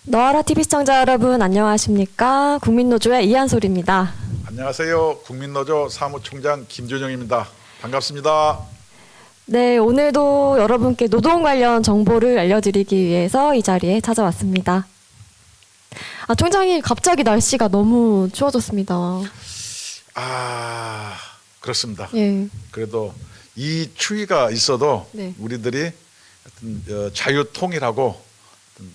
너하라 TV 시청자 여러분 안녕하십니까? 국민노조의 이한솔입니다. 안녕하세요. 국민노조 사무총장 김준영입니다. 반갑습니다. 네, 오늘도 여러분께 노동 관련 정보를 알려드리기 위해서 이 자리에 찾아왔습니다. 총장님, 갑자기 날씨가 너무 추워졌습니다. 그렇습니다. 예. 그래도 이 추위가 있어도 네. 우리들이 하여튼 자유통일하고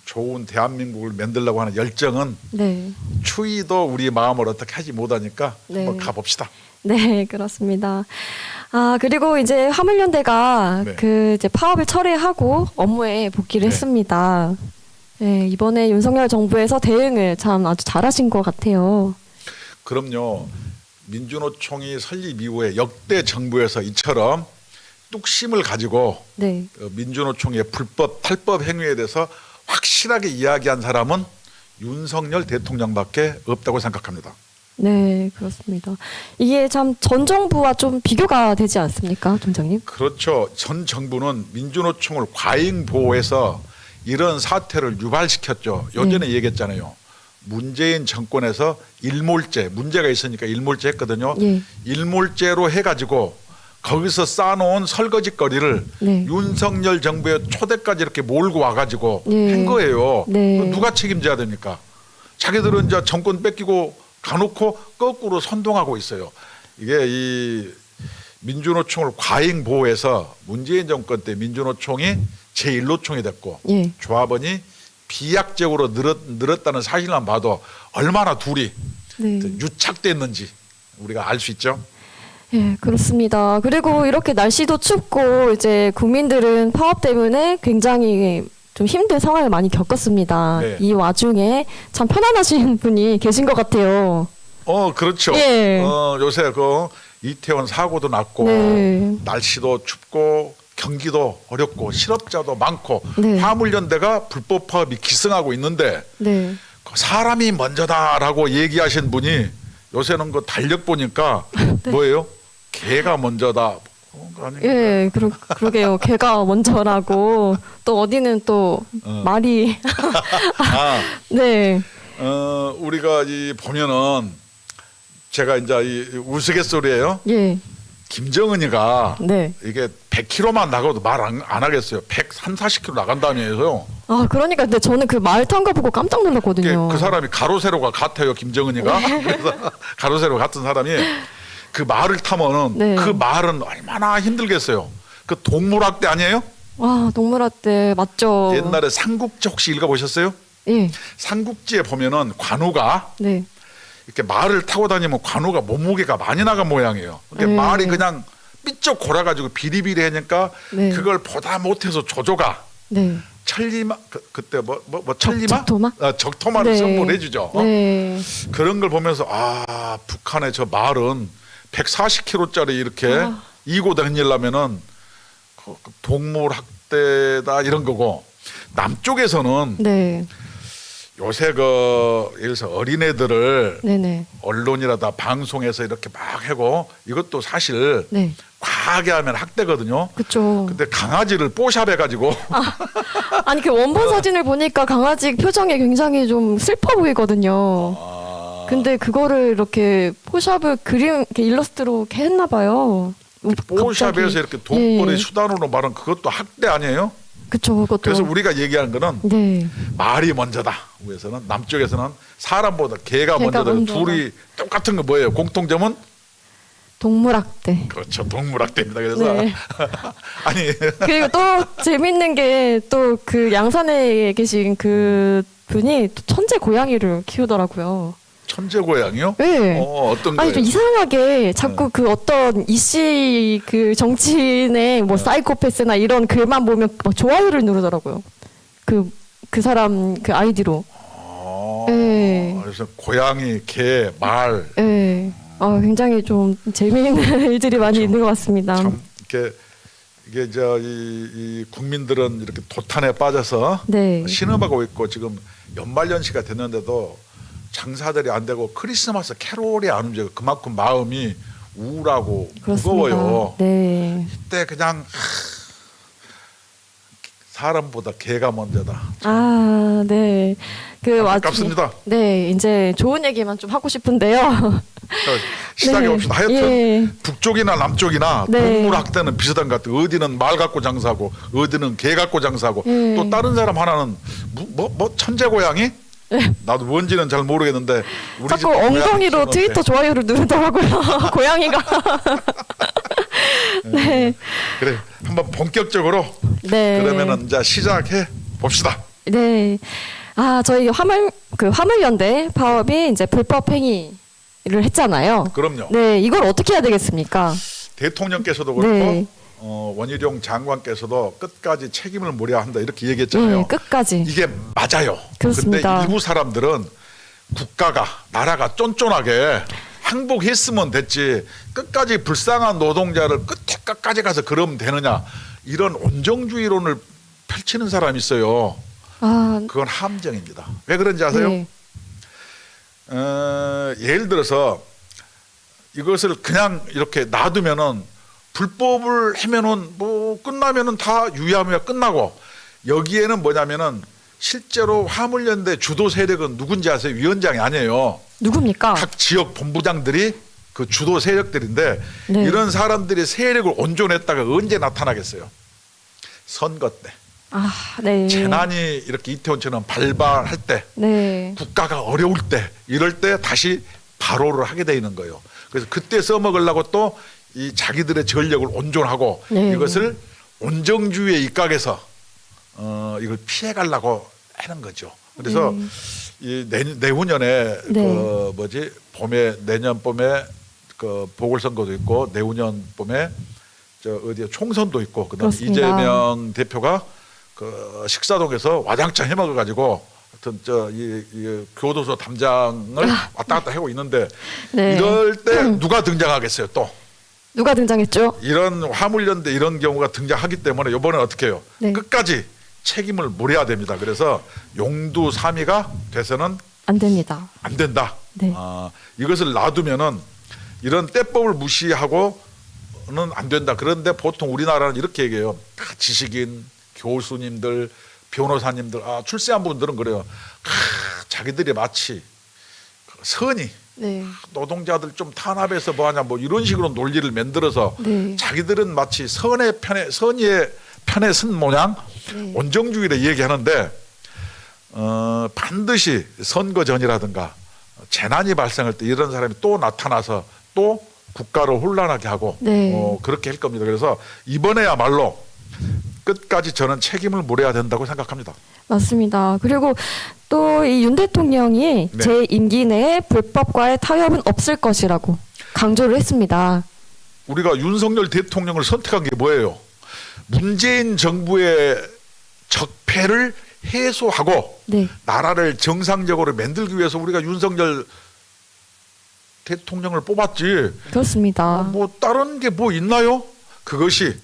좋은 대한민국을 만들려고 하는 열정은 네. 추위도 우리 마음을 어떻게 하지 못하니까 네. 한번 가봅시다. 네, 그렇습니다. 그리고 이제 화물연대가 네. 이제 파업을 철회하고 업무에 복귀를 네. 했습니다. 네, 이번에 윤석열 정부에서 대응을 참 아주 잘하신 것 같아요. 그럼요. 민주노총이 설립 이후에 역대 정부에서 이처럼 뚝심을 가지고 네. 민주노총의 불법 탈법 행위에 대해서 확실하게 이야기한 사람은 윤석열 대통령밖에 없다고 생각합니다. 네, 그렇습니다. 이게 참 전 정부와 좀 비교가 되지 않습니까, 총장님? 그렇죠. 전 정부는 민주노총을 과잉 보호해서 이런 사태를 유발시켰죠. 예전에 얘기했잖아요. 문재인 정권에서 일몰제, 문제가 있으니까 일몰제 했거든요. 예. 일몰제로 해가지고 거기서 쌓아놓은 설거지거리를 네. 윤석열 정부의 초대까지 이렇게 몰고 와가지고 예. 한 거예요. 네. 누가 책임져야 됩니까? 자기들은 이제 정권 뺏기고 가놓고 거꾸로 선동하고 있어요. 이게 이 민주노총을 과잉 보호해서 문재인 정권 때 민주노총이 제1노총이 됐고 예. 조합원이 비약적으로 늘었다는 사실만 봐도 얼마나 둘이 네. 유착됐는지 우리가 알 수 있죠. 예, 그렇습니다. 그리고 이렇게 날씨도 춥고 이제 국민들은 파업 때문에 굉장히 좀 힘든 상황을 많이 겪었습니다. 네. 이 와중에 참 편안하신 분이 계신 것 같아요. 그렇죠. 예. 요새 그 이태원 사고도 났고 네. 날씨도 춥고 경기도 어렵고 실업자도 많고 네. 화물연대가 불법 파업이 기승하고 있는데 네. 사람이 먼저다라고 얘기하신 분이 요새는 그 달력 보니까 뭐예요? 개가 먼저다. 예, 그러게요. 개가 먼저라고 또 어디는 또 말이 네. 우리가 보면은 제가 이제 이 우스갯소리예요. 예. 김정은이가 네. 이게 100km만 나가도 말 안 하겠어요. 140km 나간다면서요. 그러니까 근데 저는 그 말 탄 거 보고 깜짝 놀랐거든요. 그 사람이 가로세로가 같아요. 김정은이가. 그래서 가로세로 같은 사람이 그 말을 타면은 네. 그 말은 얼마나 힘들겠어요. 그 동물학대 아니에요? 와, 동물학대 맞죠. 옛날에 삼국지 혹시 읽어보셨어요? 예. 삼국지에 보면은 관우가 네. 이렇게 말을 타고 다니면 관우가 몸무게가 많이 나간 모양이에요. 그러니까 네. 말이 그냥 삐쩍 골아가지고 비리비리하니까 네. 그걸 보다 못해서 조조가 네. 천리마 그때 뭐 천리마 적토마? 적토마를 네. 선물해 주죠. 네. 그런 걸 보면서 북한의 저 말은 140km짜리 이렇게 이고 다니려면은 그 동물 학대다 이런 거고 남쪽에서는 네. 요새 예를 들어서 어린애들을 네네. 언론이라다 방송에서 이렇게 막 하고 이것도 사실 네. 과하게 하면 학대거든요. 그쵸. 근데 강아지를 뽀샵해 가지고 아니 그 원본 사진을 보니까 강아지 표정이 굉장히 좀 슬퍼 보이거든요. 근데 그거를 이렇게 포샵을 이렇게 일러스트로 이렇게 했나 봐요. 뽀샵에서 이렇게 돈벌이 예. 수단으로 말은 그것도 학대 아니에요? 그쵸, 그것도. 그래서 우리가 얘기하는 거는 네. 말이 먼저다. 위에서는 남쪽에서는 사람보다 개가 먼저다. 먼저다. 둘이 똑같은 거 뭐예요? 공통점은 동물학대. 그렇죠. 동물학대입니다. 그래서 네. 아니 그리고 또 재밌는 게 또 그 양산에 계신 그 분이 또 천재 고양이를 키우더라고요. 천재 고양이요? 네. 어떤 거예요? 아니 좀 이상하게 자꾸 그 어떤 이씨 그 정치인의 뭐 사이코패스나 이런 글만 보면 막 좋아요를 누르더라고요. 그 사람 그 아이디로. 네. 그래서 고양이, 개, 말. 네. 굉장히 좀 재미있는 일들이 많이 있는 것 같습니다. 참 이게 이 국민들은 이렇게 도탄에 빠져서 네. 신음하고 있고 지금 연말연시가 됐는데도 장사들이 안 되고 크리스마스 캐롤이 안 움직여 그만큼 마음이 우울하고 그렇습니다. 무거워요. 네. 그때 그냥 사람보다 개가 먼저다. 아, 네. 안타깝습니다. 네, 이제 좋은 얘기만 좀 하고 싶은데요. 자, 시작해 네. 봅시다. 하여튼 예. 북쪽이나 남쪽이나 네. 동물 학대는 비슷한 것 같아요. 어디는 말 갖고 장사하고 어디는 개 갖고 장사하고 예. 또 다른 사람 하나는 뭐 천재 고양이? 나도 뭔지는 잘 모르겠는데 우리 자꾸 집 고양이 엉덩이로 키우는데. 트위터 좋아요를 누르더라고요. 고양이가. 네. 그래 한번 본격적으로 네. 그러면은 이제 시작해 봅시다. 네. 아, 저희 화물연대 파업이 이제 불법 행위를 했잖아요. 그럼요. 네, 이걸 어떻게 해야 되겠습니까? 대통령께서도 그렇고 네. 원희룡 장관께서도 끝까지 책임을 물어야 한다 이렇게 얘기했잖아요. 네, 끝까지. 이게 맞아요. 그렇습니다. 근데 일부 사람들은 국가가 나라가 쫀쫀하게 항복했으면 됐지 끝까지 불쌍한 노동자를 끝까지 가서 그러면 되느냐 이런 온정주의론을 펼치는 사람이 있어요. 아, 그건 함정입니다. 왜 그런지 아세요? 네. 예를 들어서 이것을 그냥 이렇게 놔두면은 불법을 하면은 뭐 끝나면은 다 유야무야 끝나고 여기에는 뭐냐면은 실제로 화물연대 주도 세력은 누군지 아세요? 위원장이 아니에요. 누굽니까? 각 지역 본부장들이 그 주도 세력들인데 네. 이런 사람들이 세력을 온전했다가 언제 나타나겠어요? 선거 때. 아, 네. 재난이 이렇게 이태원처럼 발발할 때 네. 국가가 어려울 때 이럴 때 다시 발호를 하게 돼 있는 거예요. 그래서 그때 써먹으려고 또 이 자기들의 전력을 온전하고 네. 이것을 온정주의에 입각해서 이걸 피해가려고 하는 거죠. 그래서 이 내후년에 네. 그 뭐지 봄에 내년 봄에 그 보궐선거도 있고 내후년 봄에 저 어디에 총선도 있고 그다음 그렇습니다. 이재명 대표가 그 식사동에서 와장창 해먹어 가지고 하여튼 이 교도소 담장을 왔다 갔다 하고 있는데 네. 이럴 때 누가 등장하겠어요? 또 누가 등장했죠? 이런 화물연대 이런 경우가 등장하기 때문에 이번에 어떻게 해요? 네. 끝까지 책임을 물어야 됩니다. 그래서 용두 3위가 돼서는 안 됩니다. 안 된다. 네. 이것을 놔두면은 이런 때법을 무시하고는 안 된다. 그런데 보통 우리나라는 이렇게 얘기해요. 지식인, 교수님들, 변호사님들, 출세한 분들은 그래요. 자기들이 마치 선이 네. 노동자들 좀 탄압해서 뭐하냐 뭐 이런 식으로 논리를 만들어서 네. 자기들은 마치 선의의 편에 선 모양 네. 온정주의를 얘기하는데 반드시 선거 전이라든가 재난이 발생할 때 이런 사람이 또 나타나서 또 국가를 혼란하게 하고 네. 그렇게 할 겁니다. 그래서 이번에야말로 끝까지 저는 책임을 물어야 된다고 생각합니다. 맞습니다. 그리고 또 이 윤 대통령이 네. 제 임기 내에 불법과의 타협은 없을 것이라고 강조를 했습니다. 우리가 윤석열 대통령을 선택한 게 뭐예요? 문재인 정부의 적폐를 해소하고 네. 나라를 정상적으로 만들기 위해서 우리가 윤석열 대통령을 뽑았지. 그렇습니다. 뭐 다른 게 뭐 있나요? 그것이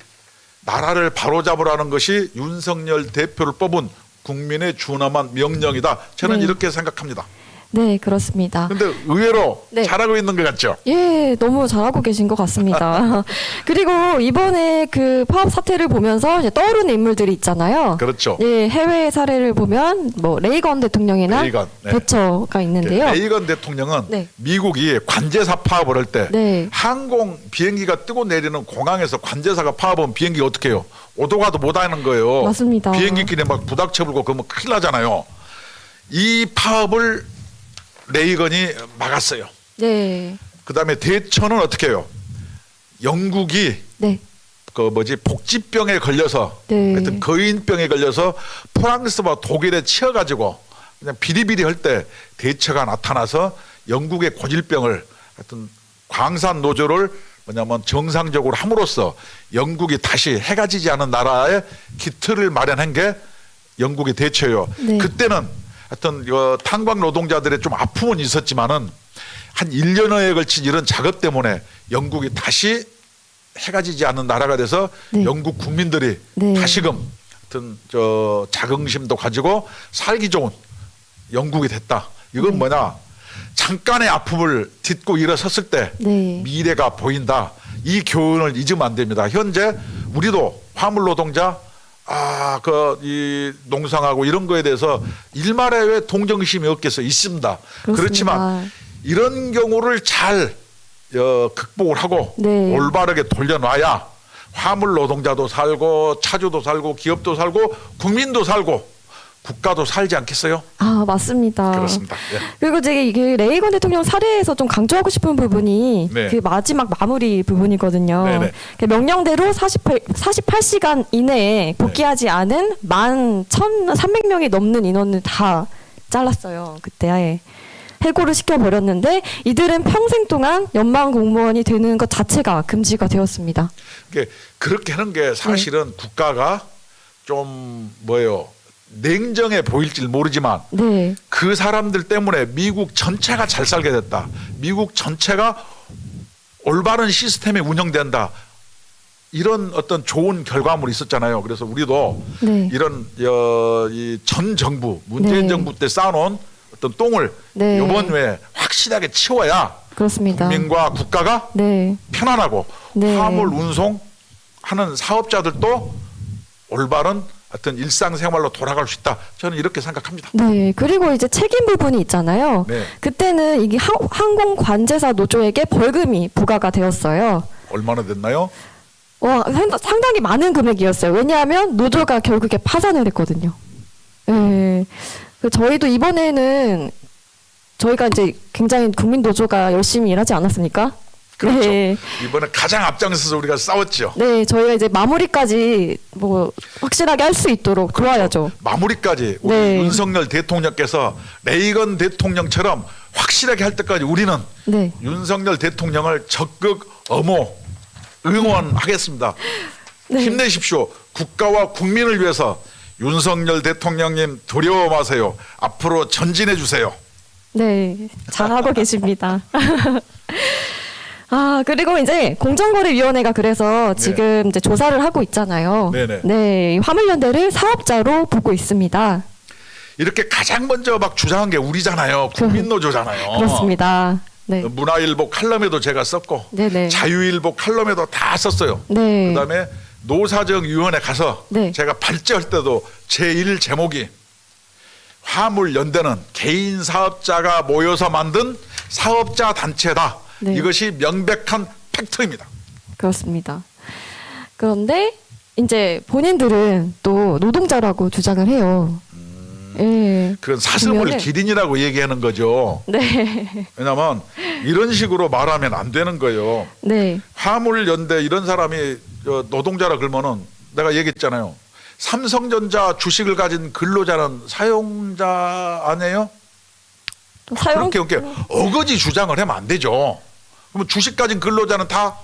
나라를 바로잡으라는 것이 윤석열 대표를 뽑은 국민의 준엄한 명령이다. 저는 네. 이렇게 생각합니다. 네, 그렇습니다. 그런데 의외로 네. 잘하고 있는 것 같죠? 예, 너무 잘하고 계신 것 같습니다. 그리고 이번에 그 파업 사태를 보면서 이제 떠오르는 인물들이 있잖아요. 그렇죠. 예, 해외 사례를 보면 뭐 레이건 대통령이나 레이건, 네. 대처가 있는데요. 레이건 대통령은 네. 미국이 관제사 파업을 할 때 네. 항공 비행기가 뜨고 내리는 공항에서 관제사가 파업하면 비행기가 어떻게 해요? 오도 가도 못 하는 거예요. 맞습니다. 비행기끼리 막 부닥쳐 불고 그러면 큰일 나잖아요. 이 파업을 레이건이 막았어요. 네. 그다음에 대처는 어떻게 해요? 영국이 네. 그 뭐지 복지병에 걸려서 네. 하여튼 거인병에 걸려서 프랑스와 독일에 치여가지고 그냥 비리비리 할 때 대처가 나타나서 영국의 고질병을 하여튼 광산 노조를 뭐냐면 정상적으로 함으로써 영국이 다시 해가 지지 않은 나라의 기틀을 마련한 게 영국의 대처예요. 네. 그때는 하여튼 탄광 노동자들의 좀 아픔은 있었지만은 한 1년여에 걸친 이런 작업 때문에 영국이 다시 해가 지지 않는 나라가 돼서 네. 영국 국민들이 네. 다시금 하여튼 자긍심도 가지고 살기 좋은 영국이 됐다. 이건 네. 뭐냐? 잠깐의 아픔을 딛고 일어섰을 때 네. 미래가 보인다. 이 교훈을 잊으면 안 됩니다. 현재 우리도 화물 노동자 이 농상하고 이런 거에 대해서 일말에 왜 동정심이 없겠어 있습니다. 그렇습니다. 그렇지만 이런 경우를 잘 극복을 하고 네. 올바르게 돌려놔야 화물 노동자도 살고 차주도 살고 기업도 살고 국민도 살고 국가도 살지 않겠어요? 아, 맞습니다. 그렇습니다. 예. 그리고 제가 이게 레이건 대통령 사례에서 좀 강조하고 싶은 부분이 네. 그 마지막 마무리 부분이거든요. 네네. 그 명령대로 48시간 이내에 복귀하지 않은 11,300명이 넘는 인원을 다 잘랐어요. 그때 아예. 해고를 시켜버렸는데 이들은 평생 동안 연방 공무원이 되는 것 자체가 금지가 되었습니다. 그렇게 하는 게 사실은 국가가 좀 냉정해 보일지 모르지만 네. 그 사람들 때문에 미국 전체가 잘 살게 됐다. 미국 전체가 올바른 시스템이 운영된다. 이런 어떤 좋은 결과물이 있었잖아요. 그래서 우리도 네. 이런 이 전 정부 문재인 네. 정부 때 쌓아놓은 어떤 똥을 네. 이번 후에 확실하게 치워야 그렇습니다. 국민과 국가가 네. 편안하고 네. 화물 운송하는 사업자들도 올바른 어떤 일상생활로 돌아갈 수 있다. 저는 이렇게 생각합니다. 네, 그리고 이제 책임 부분이 있잖아요. 네. 그때는 이게 항공관제사 노조에게 벌금이 부과가 되었어요. 얼마나 됐나요? 상당히 많은 금액이었어요. 왜냐하면 노조가 결국에 파산을 했거든요. 네. 저희도 이번에는 저희가 이제 굉장히 국민 노조가 열심히 일하지 않았습니까? 그렇죠. 네. 이번에 가장 앞장서서 우리가 싸웠죠. 네, 저희가 이제 마무리까지 확실하게 할 수 있도록 도와야죠. 마무리까지 우리 네. 윤석열 대통령께서 레이건 대통령처럼 확실하게 할 때까지 우리는 네. 윤석열 대통령을 적극 응원하겠습니다. 네. 힘내십시오. 국가와 국민을 위해서 윤석열 대통령님 두려워 마세요. 앞으로 전진해 주세요. 네, 잘하고 계십니다. 그리고 이제 공정거래위원회가 그래서 지금 이제 조사를 하고 있잖아요. 네네. 네, 이 화물연대를 사업자로 보고 있습니다. 이렇게 가장 먼저 막 주장한 게 우리잖아요. 국민노조잖아요. 그렇습니다. 네. 문화일보 칼럼에도 제가 썼고 네네. 자유일보 칼럼에도 다 썼어요. 네. 그다음에 노사정위원회 가서 네. 제가 발제할 때도 제1 제목이 화물연대는 개인 사업자가 모여서 만든 사업자 단체다. 네. 이것이 명백한 팩트입니다. 그렇습니다. 그런데 이제 본인들은 또 노동자라고 주장을 해요. 예. 그건 사슴을 보면은- 기린이라고 얘기하는 거죠. 네. 왜냐하면 이런 식으로 말하면 안 되는 거예요. 네. 화물연대 이런 사람이 노동자라 그러면은 내가 얘기했잖아요. 삼성전자 주식을 가진 근로자는 사용자 아니에요? 그렇게 어거지 주장을 하면 안 되죠. 그러면 주식 가진 근로자는 다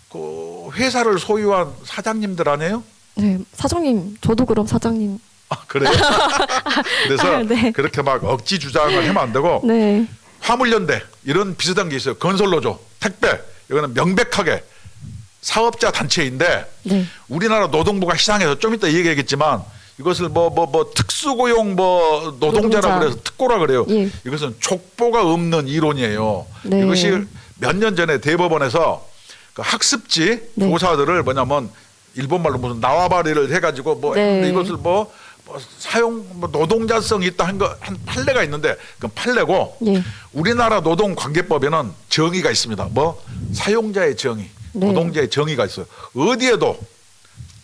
그 회사를 소유한 사장님들 아니에요? 네. 사장님, 저도 그럼 사장님. 그래요? 그래서 네. 그렇게 막 억지 주장을 하면 안 되고 네. 화물연대 이런 비슷한 게 있어요. 건설노조, 택배 이거는 명백하게 사업자 단체인데 네. 우리나라 노동부가 시상해서 좀 이따 얘기하겠지만 이것을 특수고용 노동자라 노동자. 그래서 특고라 그래요. 예. 이것은 족보가 없는 이론이에요. 네. 이것이 몇 년 전에 대법원에서 그 학습지 네. 조사들을 뭐냐면 일본말로 무슨 나와바리를 해가지고 네. 했는데 이것을 사용 노동자성이 있다 한 판례가 있는데 그건 판례고 예. 우리나라 노동관계법에는 정의가 있습니다. 사용자의 정의, 네. 노동자의 정의가 있어요. 어디에도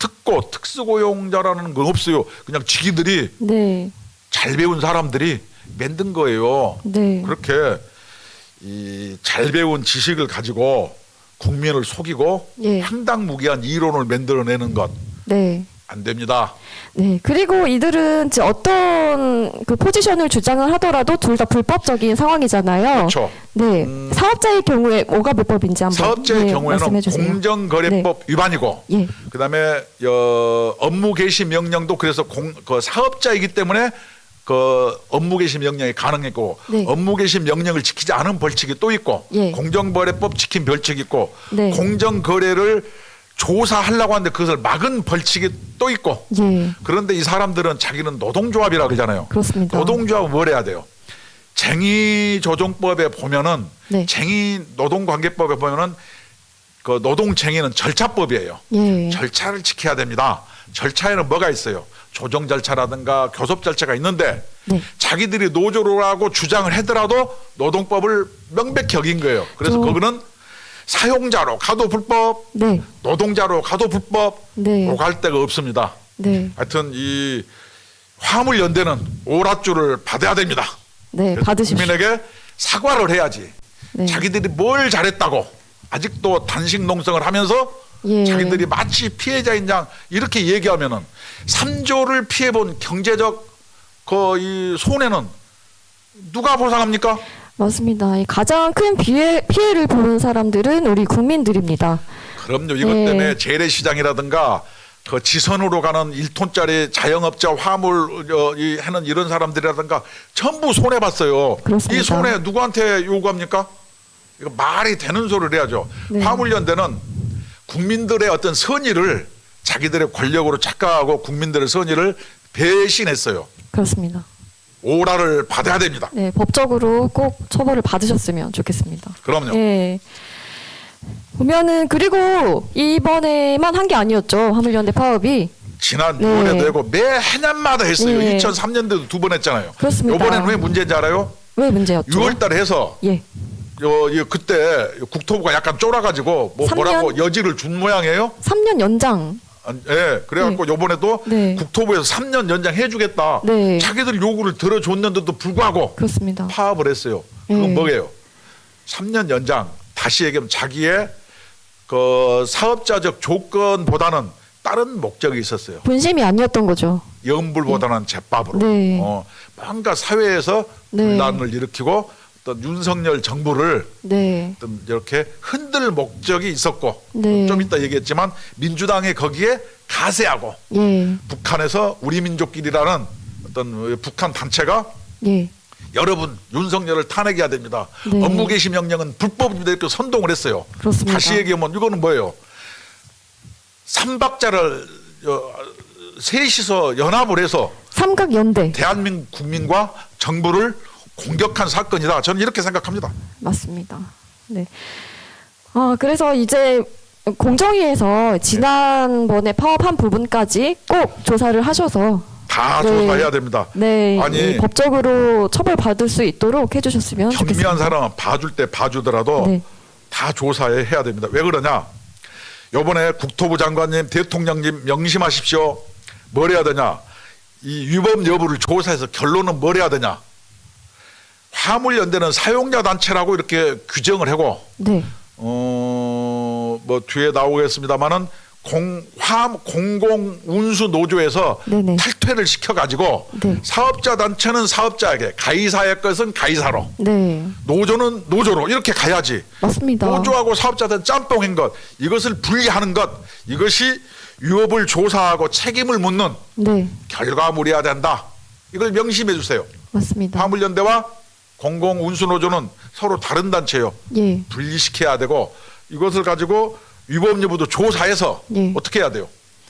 특고 특수고용자라는 건 없어요. 그냥 지기들이 네. 잘 배운 사람들이 만든 거예요. 네. 그렇게 이 잘 배운 지식을 가지고 국민을 속이고 예. 황당무계한 이론을 만들어내는 것 안 네. 됩니다. 네. 그리고 이들은 이제 어떤 그 포지션을 주장을 하더라도 둘 다 불법적인 상황이잖아요. 그렇죠. 네. 사업자의 경우에 뭐가 불법인지 한번 사업자의 경우에는 말씀해 주세요. 공정거래법 위반이고 예. 그다음에 업무 개시 명령도 그래서 그 사업자이기 때문에 그 업무 개시 명령이 가능했고 네. 업무 개시 명령을 지키지 않은 벌칙이 또 있고 예. 공정거래법 지킨 벌칙이 있고 네. 공정거래를 조사하려고 하는데 그것을 막은 벌칙이 또 있고 예. 그런데 이 사람들은 자기는 노동조합이라고 그러잖아요. 그렇습니다. 노동조합은 뭘 해야 돼요? 쟁의조정법에 보면은 네. 노동관계법에 보면은 그 노동쟁의는 절차법이에요. 예. 절차를 지켜야 됩니다. 절차에는 뭐가 있어요? 조정 절차라든가 교섭 절차가 있는데 네. 자기들이 노조라고 주장을 하더라도 노동법을 명백히 어긴 거예요. 그래서 그거는 사용자로 가도 불법, 네. 노동자로 가도 불법, 네. 오갈 데가 없습니다. 네. 하여튼 이 화물연대는 오랏줄을 받아야 됩니다. 네. 그래서 받으십시오. 국민에게 사과를 해야지. 네. 자기들이 뭘 잘했다고 아직도 단식 농성을 하면서 예. 자기들이 마치 피해자인 양 이렇게 얘기하면은 3조를 피해본 경제적 이 손해는 누가 보상합니까? 맞습니다. 이 가장 큰 피해를 보는 사람들은 우리 국민들입니다. 그럼요. 이것 예. 때문에 재래시장이라든가 그 지선으로 가는 1톤짜리 자영업자 화물 하는 이런 사람들이라든가 전부 손해 봤어요. 그렇습니다. 이 손해 누구한테 요구합니까? 이거 말이 되는 소리를 해야죠. 네. 화물연대는 국민들의 어떤 선의를 자기들의 권력으로 착각하고 국민들의 선의를 배신했어요. 그렇습니다. 오라를 받아야 됩니다. 네, 법적으로 꼭 처벌을 받으셨으면 좋겠습니다. 그럼요. 예. 보면은 그리고 이번에만 한 게 아니었죠. 화물연대 파업이. 지난 네. 6월에 되고 매해년마다 했어요. 네. 2003년도에도 2번 했잖아요. 그렇습니다. 이번에는 왜 문제인지 알아요? 왜 문제였죠? 6월달에 해서 예. 그때 국토부가 약간 쫄아가지고 뭐라고 3년? 여지를 준 모양이에요. 3년 연장. 예, 그래갖고 요번에도 네. 국토부에서 3년 연장해주겠다. 네. 자기들 요구를 들어줬는데도 불구하고 그렇습니다. 파업을 했어요. 그건 네. 뭐예요? 3년 연장. 다시 얘기하면 자기의 그 사업자적 조건보다는 다른 목적이 있었어요. 본심이 아니었던 거죠. 연불보다는 제밥으로. 네. 뭔가 사회에서 네. 분란을 일으키고 어떤 윤석열 정부를 네. 어떤 이렇게 흔들 목적이 있었고 네. 좀 이따 얘기했지만 민주당이 거기에 가세하고 예. 북한에서 우리 민족끼리라는 어떤 북한 단체가 예. 여러분 윤석열을 탄핵해야 됩니다. 네. 업무 개시 명령은 불법입니다. 이렇게 선동을 했어요. 그렇습니다. 다시 얘기하면 이거는 뭐예요? 삼박자를 셋이서 연합을 해서 삼각연대. 대한민국 국민과 정부를 공격한 사건이다. 저는 이렇게 생각합니다. 맞습니다. 네. 그래서 이제 공정위에서 지난번에 파업한 부분까지 꼭 조사를 하셔서 다 네. 조사해야 됩니다. 네, 아니, 이 법적으로 처벌받을 수 있도록 해주셨으면 현미한 좋겠습니다. 사람은 봐줄 때 봐주더라도 네. 다 조사해야 됩니다. 왜 그러냐? 요번에 국토부 장관님, 대통령님 명심하십시오. 뭘 해야 되냐? 이 위법 여부를 조사해서 결론은 뭘 해야 되냐? 화물연대는 사용자 단체라고 이렇게 규정을 하고 네, 뭐 뒤에 나오겠습니다만은 공공운수 노조에서 네네. 탈퇴를 시켜가지고 네. 사업자 단체는 사업자에게, 가이사의 것은 가이사로, 네, 노조는 노조로 이렇게 가야지. 맞습니다. 노조하고 사업자들은 짬뽕인 것, 이것을 분리하는 것, 이것이 위법을 조사하고 책임을 묻는 네, 결과물이어야 된다. 이걸 명심해 주세요. 맞습니다. 화물연대와 공공운수노조는 서로 다른 단체요. 예, 분리시켜야 되고 이것을 가지고 위법 여부도 조사해서 예. 어떻게 해야 돼요?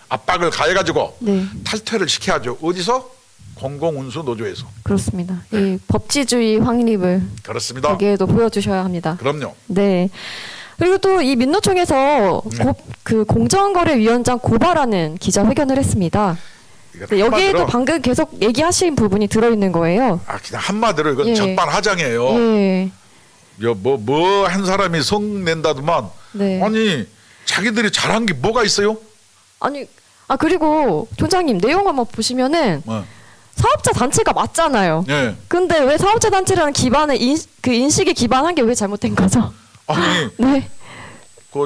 압박을 가해가지고 네, 탈퇴를 시켜야죠. 어디서? 공공운수노조에서. 그렇습니다. 이 법치주의 확립을 그렇습니다. 여기에도 보여주셔야 합니다. 그럼요. 네. 그리고 또 이 민노총에서 네. 그 공정거래위원장 고발하는 기자회견을 했습니다. 이거 네, 여기에도 한마디로, 방금 계속 얘기하신 부분이 들어있는 거예요. 그냥 한마디로 이건 예. 적반하장이에요. 예. 뭐 한 사람이 성낸다더만 네. 아니 자기들이 잘한 게 뭐가 있어요? 아니, 그리고 총장님 내용 한번 보시면은 사업자 단체가 맞잖아요. 예. 근데 왜 사업자 단체라는 기반의 인식에 기반한 게 왜 잘못된 거죠? 아니 네.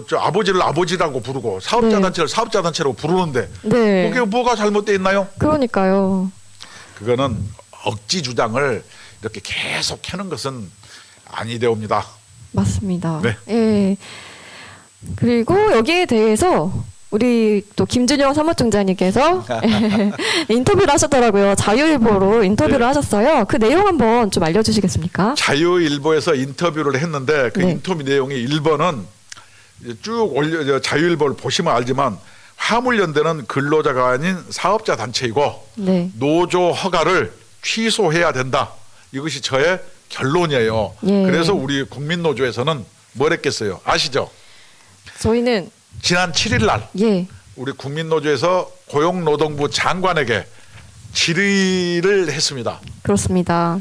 저 아버지를 아버지라고 부르고 사업자 네. 단체를 사업자 단체라고 부르는데 네. 그게 뭐가 잘못돼 있나요? 그러니까요. 그거는 억지 주장을 이렇게 계속 하는 것은 아니되옵니다. 맞습니다. 네. 예. 그리고 여기에 대해서 우리 또 김준영 사무총장님께서 인터뷰를 하셨더라고요. 자유일보로 인터뷰를 네. 하셨어요. 그 내용 한번 좀 알려주시겠습니까? 자유일보에서 인터뷰를 했는데 그 네. 인터뷰 내용이 1번은 쭉 자유일보를 보시면 알지만 화물연대는 근로자가 아닌 사업자 단체이고 네. 노조 허가를 취소해야 된다. 이것이 저의 결론이에요. 예. 그래서 우리 국민노조에서는 뭘 했겠어요? 아시죠? 저희는 지난 7일 날 예. 우리 국민노조에서 고용노동부 장관에게 질의를 했습니다. 그렇습니다.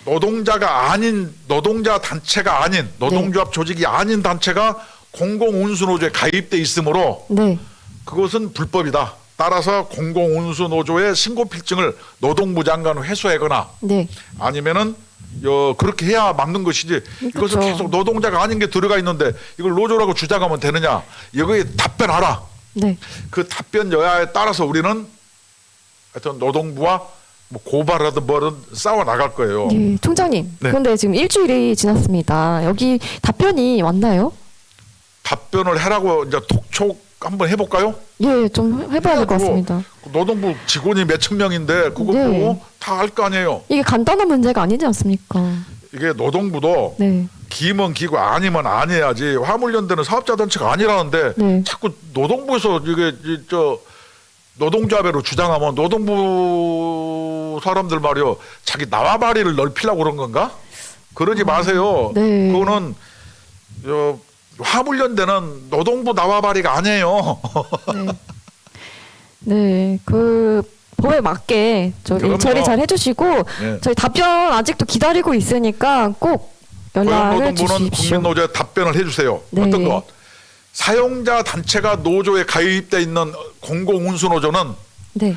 노동자가 아닌 노동자 단체가 아닌 노동조합 조직이 아닌 단체가 공공운수노조에 가입돼 있으므로 네. 그것은 불법이다. 따라서 공공운수노조의 신고필증을 노동부 장관은 회수하거나 네. 아니면은 그렇게 해야 막는 것이지 이것을 그렇죠. 계속 노동자가 아닌 게 들어가 있는데 이걸 노조라고 주장하면 되느냐. 여기에 답변하라. 네. 그 답변 여야에 따라서 우리는 하여튼 노동부와 뭐 고발하든 뭐든 싸워 나갈 거예요. 예, 총장님. 네. 그런데 지금 일주일이 지났습니다. 여기 답변이 왔나요? 답변을 하라고 이제 톡촉 한번 해볼까요? 예, 좀 해봐야 될 것 같습니다. 노동부 직원이 몇천 명인데 그거 네. 보고 다 알 거 아니에요. 이게 간단한 문제가 아니지 않습니까? 이게 노동부도 네. 기면 기고 아니면 아니야지 화물연대는 사업자 단체가 아니라는데 네. 자꾸 노동부에서 이게 노동조합으로 주장하면 노동부 사람들 말이요 자기縄張리를 넓히려고 그런 건가? 그러지 마세요. 네. 그거는 화물연대는 노동부縄張리가 아니에요. 네. 네, 그 법에 맞게 저 그럼요. 처리 잘 해주시고 네. 저희 답변 아직도 기다리고 있으니까 꼭 연락을 고용노동부는 주십시오. 국민노조에 답변을 해주세요. 네. 어떤 것? 사용자 단체가 노조에 가입돼 있는 공공운수노조는 네,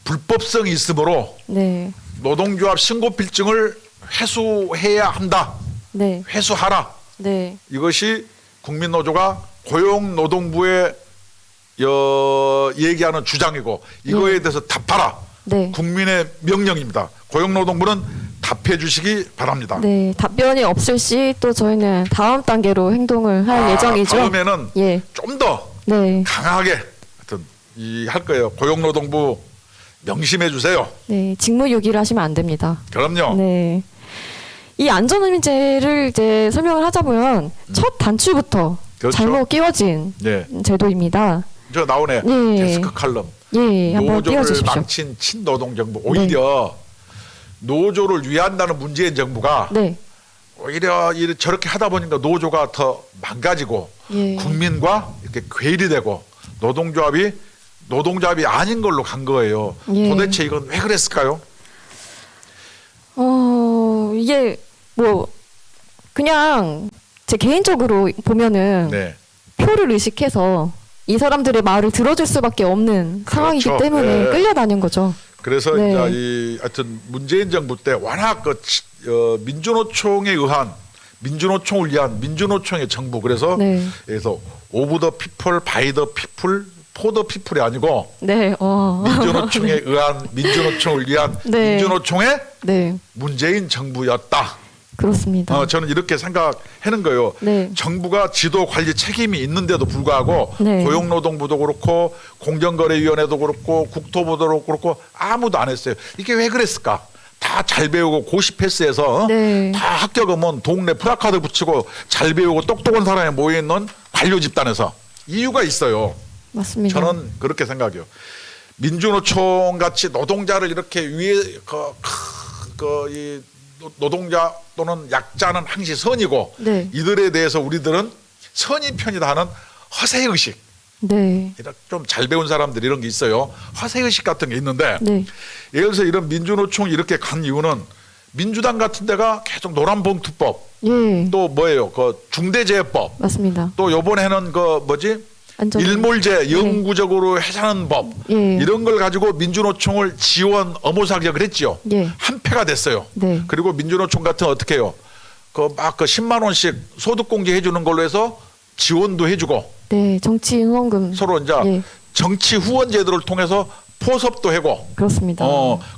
불법성이 있으므로 네, 노동조합 신고필증을 회수해야 한다. 네, 회수하라. 네, 이것이 국민노조가 고용노동부에 얘기하는 주장이고 이거에 대해서 답하라. 네. 국민의 명령입니다. 고용노동부는 답해 주시기 바랍니다. 네, 답변이 없을 시 또 저희는 다음 단계로 행동을 할 예정이죠. 다음에는 예, 좀 더 네, 강하게 하여튼 할 거예요. 고용노동부 명심해 주세요. 네, 직무유기를 하시면 안 됩니다. 그럼요. 네. 이 안전의무제를 이제 설명을 하자면 첫 단추부터 그렇죠. 잘못 끼워진 네. 제도입니다. 저 나오네. 네. 데스크 칼럼. 예, 한번 노조를 띄워주십시오. 망친 친노동 정부. 오히려 노조를 위한다는 문재인 정부가 네, 오히려 저렇게 하다 보니까 노조가 더 망가지고 예. 국민과 이렇게 괴리되고 노동조합이 아닌 걸로 간 거예요. 예. 도대체 이건 왜 그랬을까요? 이게 뭐 그냥 제 개인적으로 보면은 네. 표를 의식해서 이 사람들의 말을 들어줄 수밖에 없는 상황이기 그렇죠. 때문에 네. 끌려다닌 거죠. 그래서 네. 이제 하여튼 문재인 정부 때 워낙 민주노총에 의한 민주노총을 위한 민주노총의 정부 그래서 네. 오브 더 피플 바이 더 피플 포 더 피플이 아니고 네, 민주노총에 의한 민주노총을 위한 네. 민주노총의 네, 문재인 정부였다. 그렇습니다. 저는 이렇게 생각하는 거예요. 네. 정부가 지도 관리 책임이 있는데도 불구하고 네. 고용노동부도 그렇고 공정거래위원회도 그렇고 국토부도 그렇고 아무도 안 했어요. 이게 왜 그랬을까? 다 잘 배우고 고시 패스해서 네. 다 합격하면 동네 플래카드 붙이고 잘 배우고 똑똑한 사람이 모여있는 관료 집단에서 이유가 있어요. 맞습니다. 저는 그렇게 생각해요. 민주노총 같이 노동자를 이렇게 위에 이 노동자 또는 약자는 항시 선이고 네. 이들에 대해서 우리들은 선이 편이다 하는 허세의식. 네, 좀 잘 배운 사람들 이런 게 있어요. 허세의식 같은 게 있는데 네, 예를 들어서 이런 민주노총이 이렇게 간 이유는 민주당 같은 데가 계속 노란봉투법 예, 또 뭐예요? 그 중대재해법 맞습니다. 또 요번에는 안전. 일몰제 영구적으로 해산하는 법 예. 이런 걸 가지고 민주노총을 지원 엄호사격을 했지요. 예. 한패가 됐어요. 네. 그리고 민주노총 같은 어떻게 해요? 그 10만 원씩 소득공제 해주는 걸로 해서 지원도 해주고 네, 정치 응원금. 서로 이제 예. 정치 후원 제도를 통해서 포섭도 하고 그렇습니다.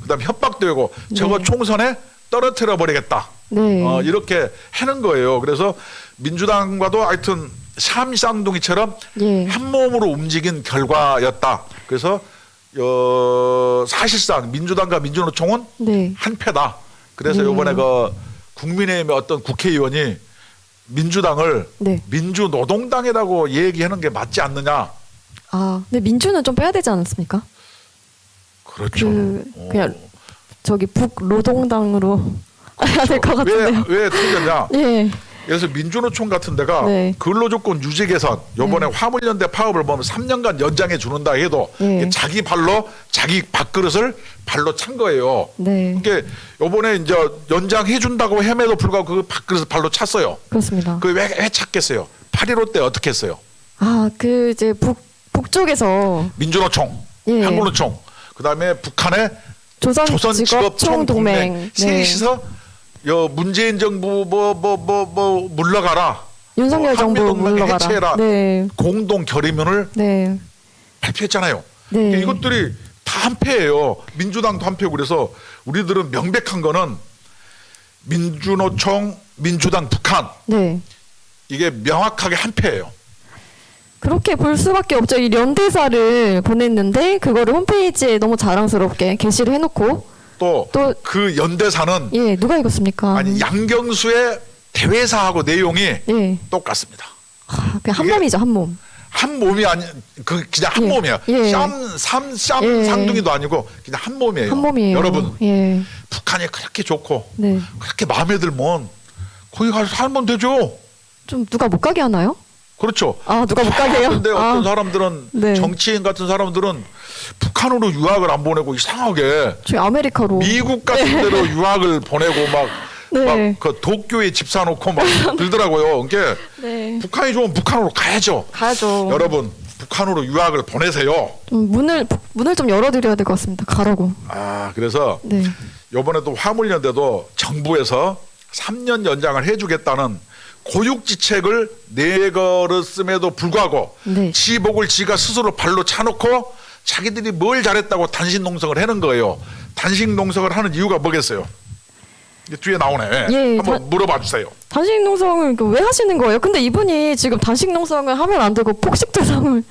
그다음에 협박도 하고 저거 네. 총선에 떨어뜨려 버리겠다. 네. 이렇게 하는 거예요. 그래서 민주당과도 하여튼 쌈쌍둥이처럼 예. 한 몸으로 움직인 결과였다. 그래서 사실상 민주당과 민주노총은 네. 한패다. 그래서 이번에 국민의힘의 어떤 국회의원이 민주당을 네. 민주노동당이라고 얘기하는 게 맞지 않느냐. 근데 민주는 좀 빼야 되지 않습니까? 그렇죠. 그냥 저기 북노동당으로 해야 될 것 같은데요. 왜 틀렸냐? 예. 그래서 민주노총 같은 데가 네. 근로조건 유지 개선 요번에 화물연대 파업을 보면 3년간 연장해 주는다 해도 네. 자기 발로 자기 밥그릇을 발로 찬 거예요. 네. 그러니까 요번에 이제 연장해 준다고 햄에도 불구하고 그 밥그릇을 발로 찼어요. 그렇습니다. 그 왜 찼겠어요? 8.15 때 어떻게 했어요? 아, 그 이제 북쪽에서 민주노총, 예. 한국노총, 그다음에 북한의 조선직업총동맹 네. 셋이서 문재인 정부 뭐 물러가라. 윤석열 정부 한미동맹 물러가라. 해체해라. 네. 공동 결의문을 네. 발표했잖아요. 네. 이것들이 다 한패예요. 민주당도 한패고 그래서 우리들은 명백한 거는 민주노총, 민주당, 북한 네. 이게 명확하게 한패예요. 그렇게 볼 수밖에 없죠. 이 연대사를 보냈는데 그거를 홈페이지에 너무 자랑스럽게 게시를 해놓고 또 또- 그 연대사는 예 누가 읽었습니까? 아니 양경수의 대회사하고 내용이 예. 똑같습니다. 아, 그냥 한 이게- 몸이죠 한 몸. 한 몸이 아니 그 그냥 한 예. 몸이에요. 예. 쌈 예. 상둥이도 아니고 그냥 한 몸이에요. 한 몸이에요. 여러분 예. 북한이 그렇게 좋고 네. 그렇게 마음에 들면 거기 가서 살면 되죠. 좀 누가 못 가게 하나요? 그렇죠. 아 누가 못 가게 해요? 근데 아, 어떤 사람들은 네. 정치인 같은 사람들은 북한으로 유학을 안 보내고 이상하게 저희 아메리카로. 미국 같은 데로 유학을 보내고 막 네. 그 도쿄에 집 사놓고 막 들더라고요. 그러니까 네. 북한이 좋으면 북한으로 가야죠. 가야죠. 여러분 북한으로 유학을 보내세요. 좀 문을 좀 열어드려야 될 것 같습니다. 가라고. 아 그래서 네. 이번에도 화물연대도 정부에서 3년 연장을 해주겠다는 고육지책을 내걸었음에도 불구하고 네. 지 목을 지가 스스로 발로 차놓고 자기들이 뭘 잘했다고 단식 농성을 하는 거예요. 단식 농성을 하는 이유가 뭐겠어요? 이게 뒤에 나오네. 예, 한번 물어봐 주세요. 단식 농성을 왜 하시는 거예요? 근데 이분이 지금 단식 농성을 하면 안 되고 폭식 대상을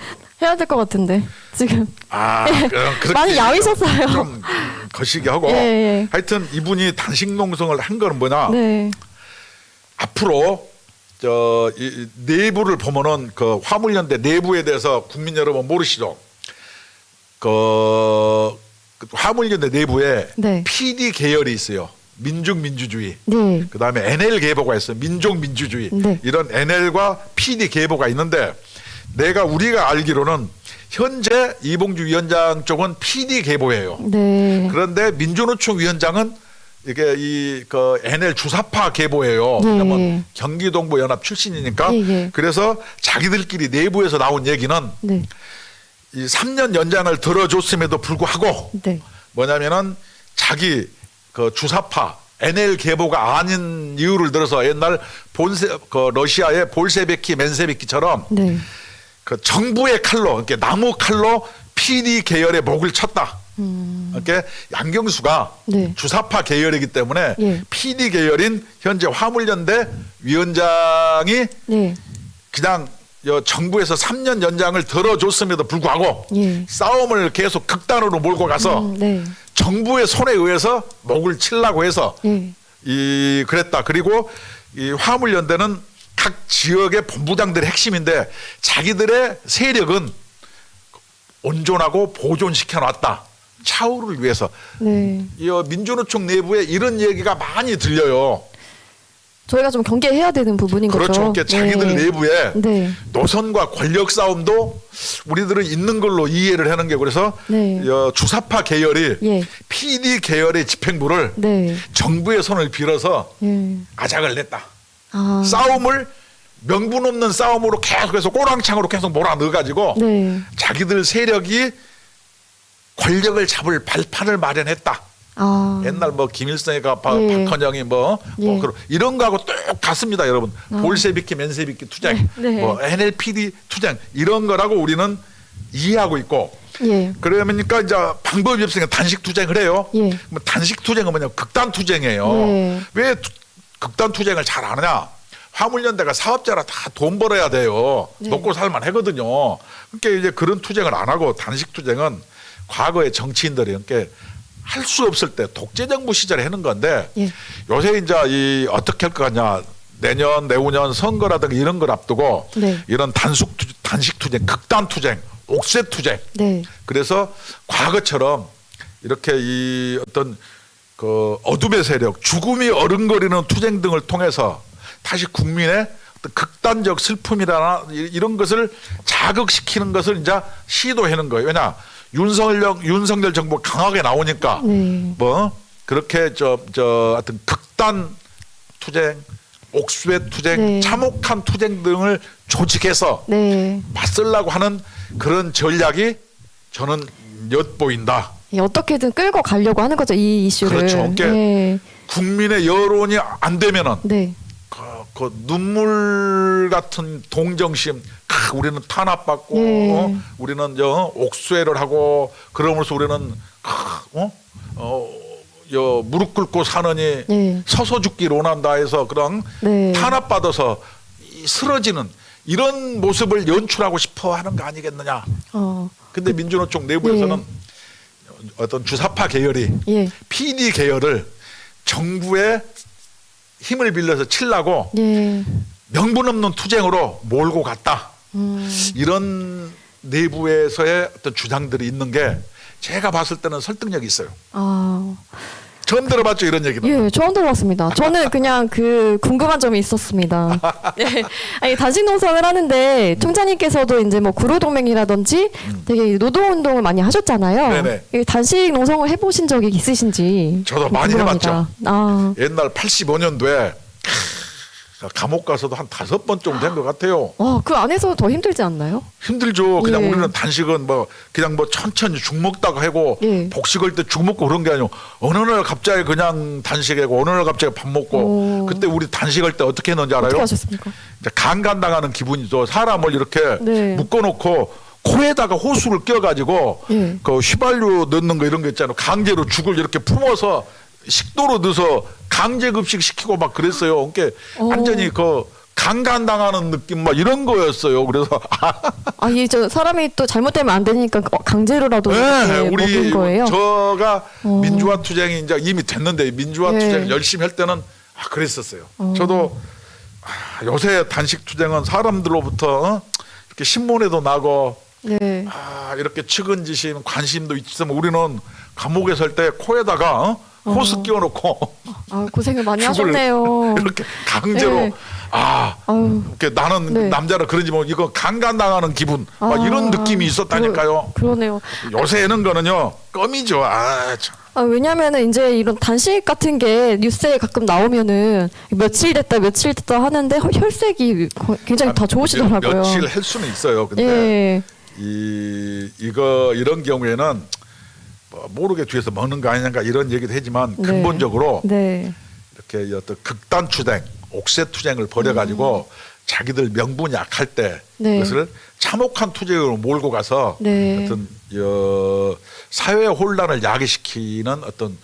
해야 될 것 같은데 지금 아, 그렇게 많이 야위셨어요. 좀 거시기 하고 예, 예. 하여튼 이분이 단식 농성을 한 거는 뭐냐? 네. 앞으로 이 내부를 보면은 그 화물연대 내부에 대해서 국민 여러분 모르시죠? 그 화물연대 내부에 네. PD 계열이 있어요. 민중민주주의. 네. 그다음에 NL 계보가 있어요. 민족민주주의. 네. 이런 NL과 PD 계보가 있는데 우리가 알기로는 현재 이봉주 위원장 쪽은 PD 계보예요. 네. 그런데 민주노총 위원장은 이게 그 NL 주사파 계보예요. 예. 왜냐면 경기동부 연합 출신이니까. 예, 예. 그래서 자기들끼리 내부에서 나온 얘기는 네. 이 3년 연장을 들어줬음에도 불구하고 네. 뭐냐면은 자기 그 주사파 NL 계보가 아닌 이유를 들어서 옛날 그 러시아의 볼셰비키 맨세비키처럼 네. 그 정부의 칼로 이렇게 나무 칼로 PD 계열의 목을 쳤다. 이렇게 양경수가 네. 주사파 계열이기 때문에 예. PD 계열인 현재 화물연대 위원장이 네. 그냥 정부에서 3년 연장을 들어줬음에도 불구하고 예. 싸움을 계속 극단으로 몰고 가서 네. 정부의 손에 의해서 목을 치려고 해서 예. 그랬다. 그리고 이 화물연대는 각 지역의 본부장들의 핵심인데 자기들의 세력은 온존하고 보존시켜 놨다. 차후를 위해서. 네. 이 민주노총 내부에 이런 얘기가 많이 들려요. 저희가 좀 경계해야 되는 부분인 그렇죠. 거죠. 그러니까 자기들 내부에 네. 노선과 권력 싸움도 우리들은 있는 걸로 이해를 하는 게 그래서 네. 주사파 계열이 예. PD 계열의 집행부를 네. 정부의 손을 빌어서 예. 아작을 냈다. 아. 싸움을 명분 없는 싸움으로 계속해서 꼬랑창으로 계속 몰아 넣어가지고 네. 자기들 세력이 권력을 잡을 발판을 마련했다. 아. 옛날 뭐 김일성이가 예. 박헌영이 예. 이런 거하고 똑같습니다, 여러분. 볼셰비키, 맨세비키 투쟁, 네. 네. 뭐 NLPD 투쟁 이런 거라고 우리는 이해하고 있고. 예. 그러니까 이제 방법이 없으니까 단식 투쟁을 해요. 예. 뭐 단식 투쟁은 뭐냐 극단 투쟁이에요. 예. 왜 극단 투쟁을 잘 안 하냐? 화물연대가 사업자라 다 돈 벌어야 돼요. 네. 먹고 살만 하거든요. 그러니까 이제 그런 투쟁을 안 하고 단식 투쟁은 과거의 정치인들이 그러니까 할 수 없을 때 독재 정부 시절에 하는 건데 예. 요새 이제 어떻게 할 것 같냐? 내년, 내후년 선거라든가 이런 걸 앞두고 네. 이런 단식 투쟁, 극단 투쟁, 옥새 투쟁. 네. 그래서 과거처럼 이렇게 이 어떤 그 어둠의 세력, 죽음이 어른거리는 투쟁 등을 통해서 다시 국민의 어떤 극단적 슬픔이라나 이런 것을 자극시키는 것을 이제 시도하는 거예요. 왜냐 윤석열 정부 강하게 나오니까 네. 뭐 그렇게 저 하여튼 극단 투쟁, 옥수의 투쟁, 네. 참혹한 투쟁 등을 조직해서 네. 맞설라고 하는 그런 전략이 저는 엿보인다. 예, 어떻게든 끌고 가려고 하는 거죠, 이 이슈를. 그렇죠. 그러니까 네. 국민의 여론이 안 되면은 네. 그 눈물 같은 동정심, 우리는 탄압받고 네. 우리는 옥수회를 하고 그러면서 우리는 무릎 꿇고 사느니 네. 서서 죽기를 원한다 해서 그런 네. 탄압받아서 쓰러지는 이런 모습을 연출하고 싶어 하는 거 아니겠느냐. 근데 민주노총 내부에서는 어떤 주사파 계열이 예. PD 계열을 정부의 힘을 빌려서 치려고 예. 명분 없는 투쟁으로 몰고 갔다. 이런 내부에서의 어떤 주장들이 있는 게 제가 봤을 때는 설득력이 있어요. 처음 들어봤죠, 이런 얘기는? 예, 처음 들어봤습니다. 저는 그냥 그 궁금한 점이 있었습니다. 네. 아니, 단식 농성을 하는데 총장님께서도 이제 뭐 구로동맹이라든지 되게 노동운동을 많이 하셨잖아요. 네네. 이 단식 농성을 해보신 적이 있으신지. 저도 많이 궁금합니다. 해봤죠. 옛날 85년도에 감옥 가서도 한 5번 정도 된 것 같아요. 그 안에서 더 힘들지 않나요? 힘들죠. 그냥 예. 우리는 단식은 그냥 천천히 죽 먹다가 하고 예. 복식할 때 죽 먹고 그런 게 아니고 어느 날 갑자기 그냥 단식하고 어느 날 갑자기 밥 먹고 그때 우리 단식할 때 어떻게 했는지 알아요? 어떻게 하셨습니까? 이제 강간당하는 기분이죠. 사람을 이렇게 네. 묶어놓고 코에다가 호수를 껴가지고 예. 그 휘발유 넣는 거 이런 거 있잖아요. 강제로 죽을 이렇게 품어서 식도로 넣어서 강제 급식 시키고 막 그랬어요. 그러니까 완전히 그 강간당하는 느낌 막 이런 거였어요. 그래서 저 사람이 또 잘못되면 안 되니까 강제로라도 네, 이렇게 먹인 거예요. 저가 민주화 투쟁이 이제 이미 됐는데 민주화 네. 투쟁 열심히 할 때는 그랬었어요. 저도 요새 단식 투쟁은 사람들로부터 이렇게 신문에도 나고 네. 이렇게 측은지심 관심도 있지만 우리는 감옥에 설 때 코에다가 호스 끼워놓고 고생을 많이 죽을 하셨네요. 이렇게 강제로 네. 이렇게 나는 네. 남자는 그런지 뭐 이거 강간당하는 기분 막 이런 느낌이 있었다니까요. 그러네요. 요새 에는 거는요 껌이죠. 참. 왜냐면은 이제 이런 단식 같은 게 뉴스에 가끔 나오면은 며칠 됐다 하는데 혈색이 굉장히 다 좋으시더라고요. 며칠 할 수는 있어요. 근데 예. 이런 경우에는 모르게 뒤에서 먹는 거 아니냐 이런 얘기도 하지만 근본적으로 네. 이렇게 어떤 극단 투쟁, 옥새 투쟁을 벌여가지고 자기들 명분이 약할 때 네. 그것을 참혹한 투쟁으로 몰고 가서 네. 어떤 사회 혼란을 야기시키는 어떤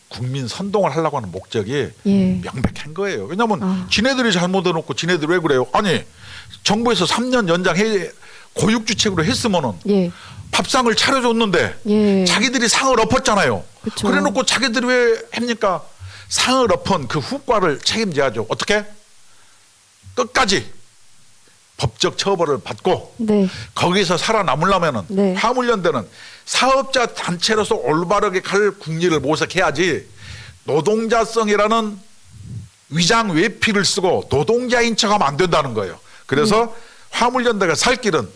국민 선동을 하려고 하는 목적이 예. 명백한 거예요. 왜냐하면 지네들이 잘못해놓고 지네들이 왜 그래요? 아니 정부에서 3년 연장해 고육주책으로 했으면은 예. 밥상을 차려줬는데 예. 자기들이 상을 엎었잖아요. 그쵸. 그래놓고 자기들이 왜 합니까? 상을 엎은 그 후과를 책임져야죠. 어떻게? 끝까지 법적 처벌을 받고 네. 거기서 살아남으려면은 네. 화물연대는 사업자 단체로서 올바르게 갈 국리를 모색해야지 노동자성이라는 위장 외피를 쓰고 노동자인 척하면 안 된다는 거예요. 그래서 화물연대가 살 길은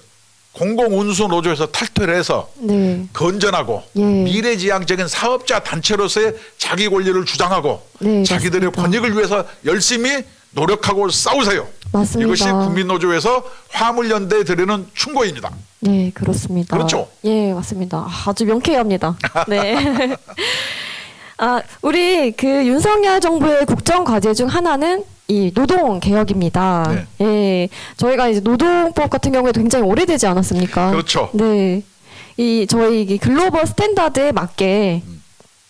공공운수노조에서 탈퇴를 해서 네. 건전하고 예. 미래지향적인 사업자 단체로서의 자기 권리를 주장하고 네, 자기들의 맞습니다. 권익을 위해서 열심히 노력하고 싸우세요. 맞습니다. 이것이 국민노조에서 화물연대에 드리는 충고입니다. 네, 그렇습니다. 그렇죠? 예, 맞습니다. 아주 명쾌합니다. 네. 우리 그 윤석열 정부의 국정 과제 중 하나는 이 노동 개혁입니다. 네. 예, 저희가 이제 노동법 같은 경우에도 굉장히 오래되지 않았습니까? 그렇죠. 네, 저희 이 글로벌 스탠다드에 맞게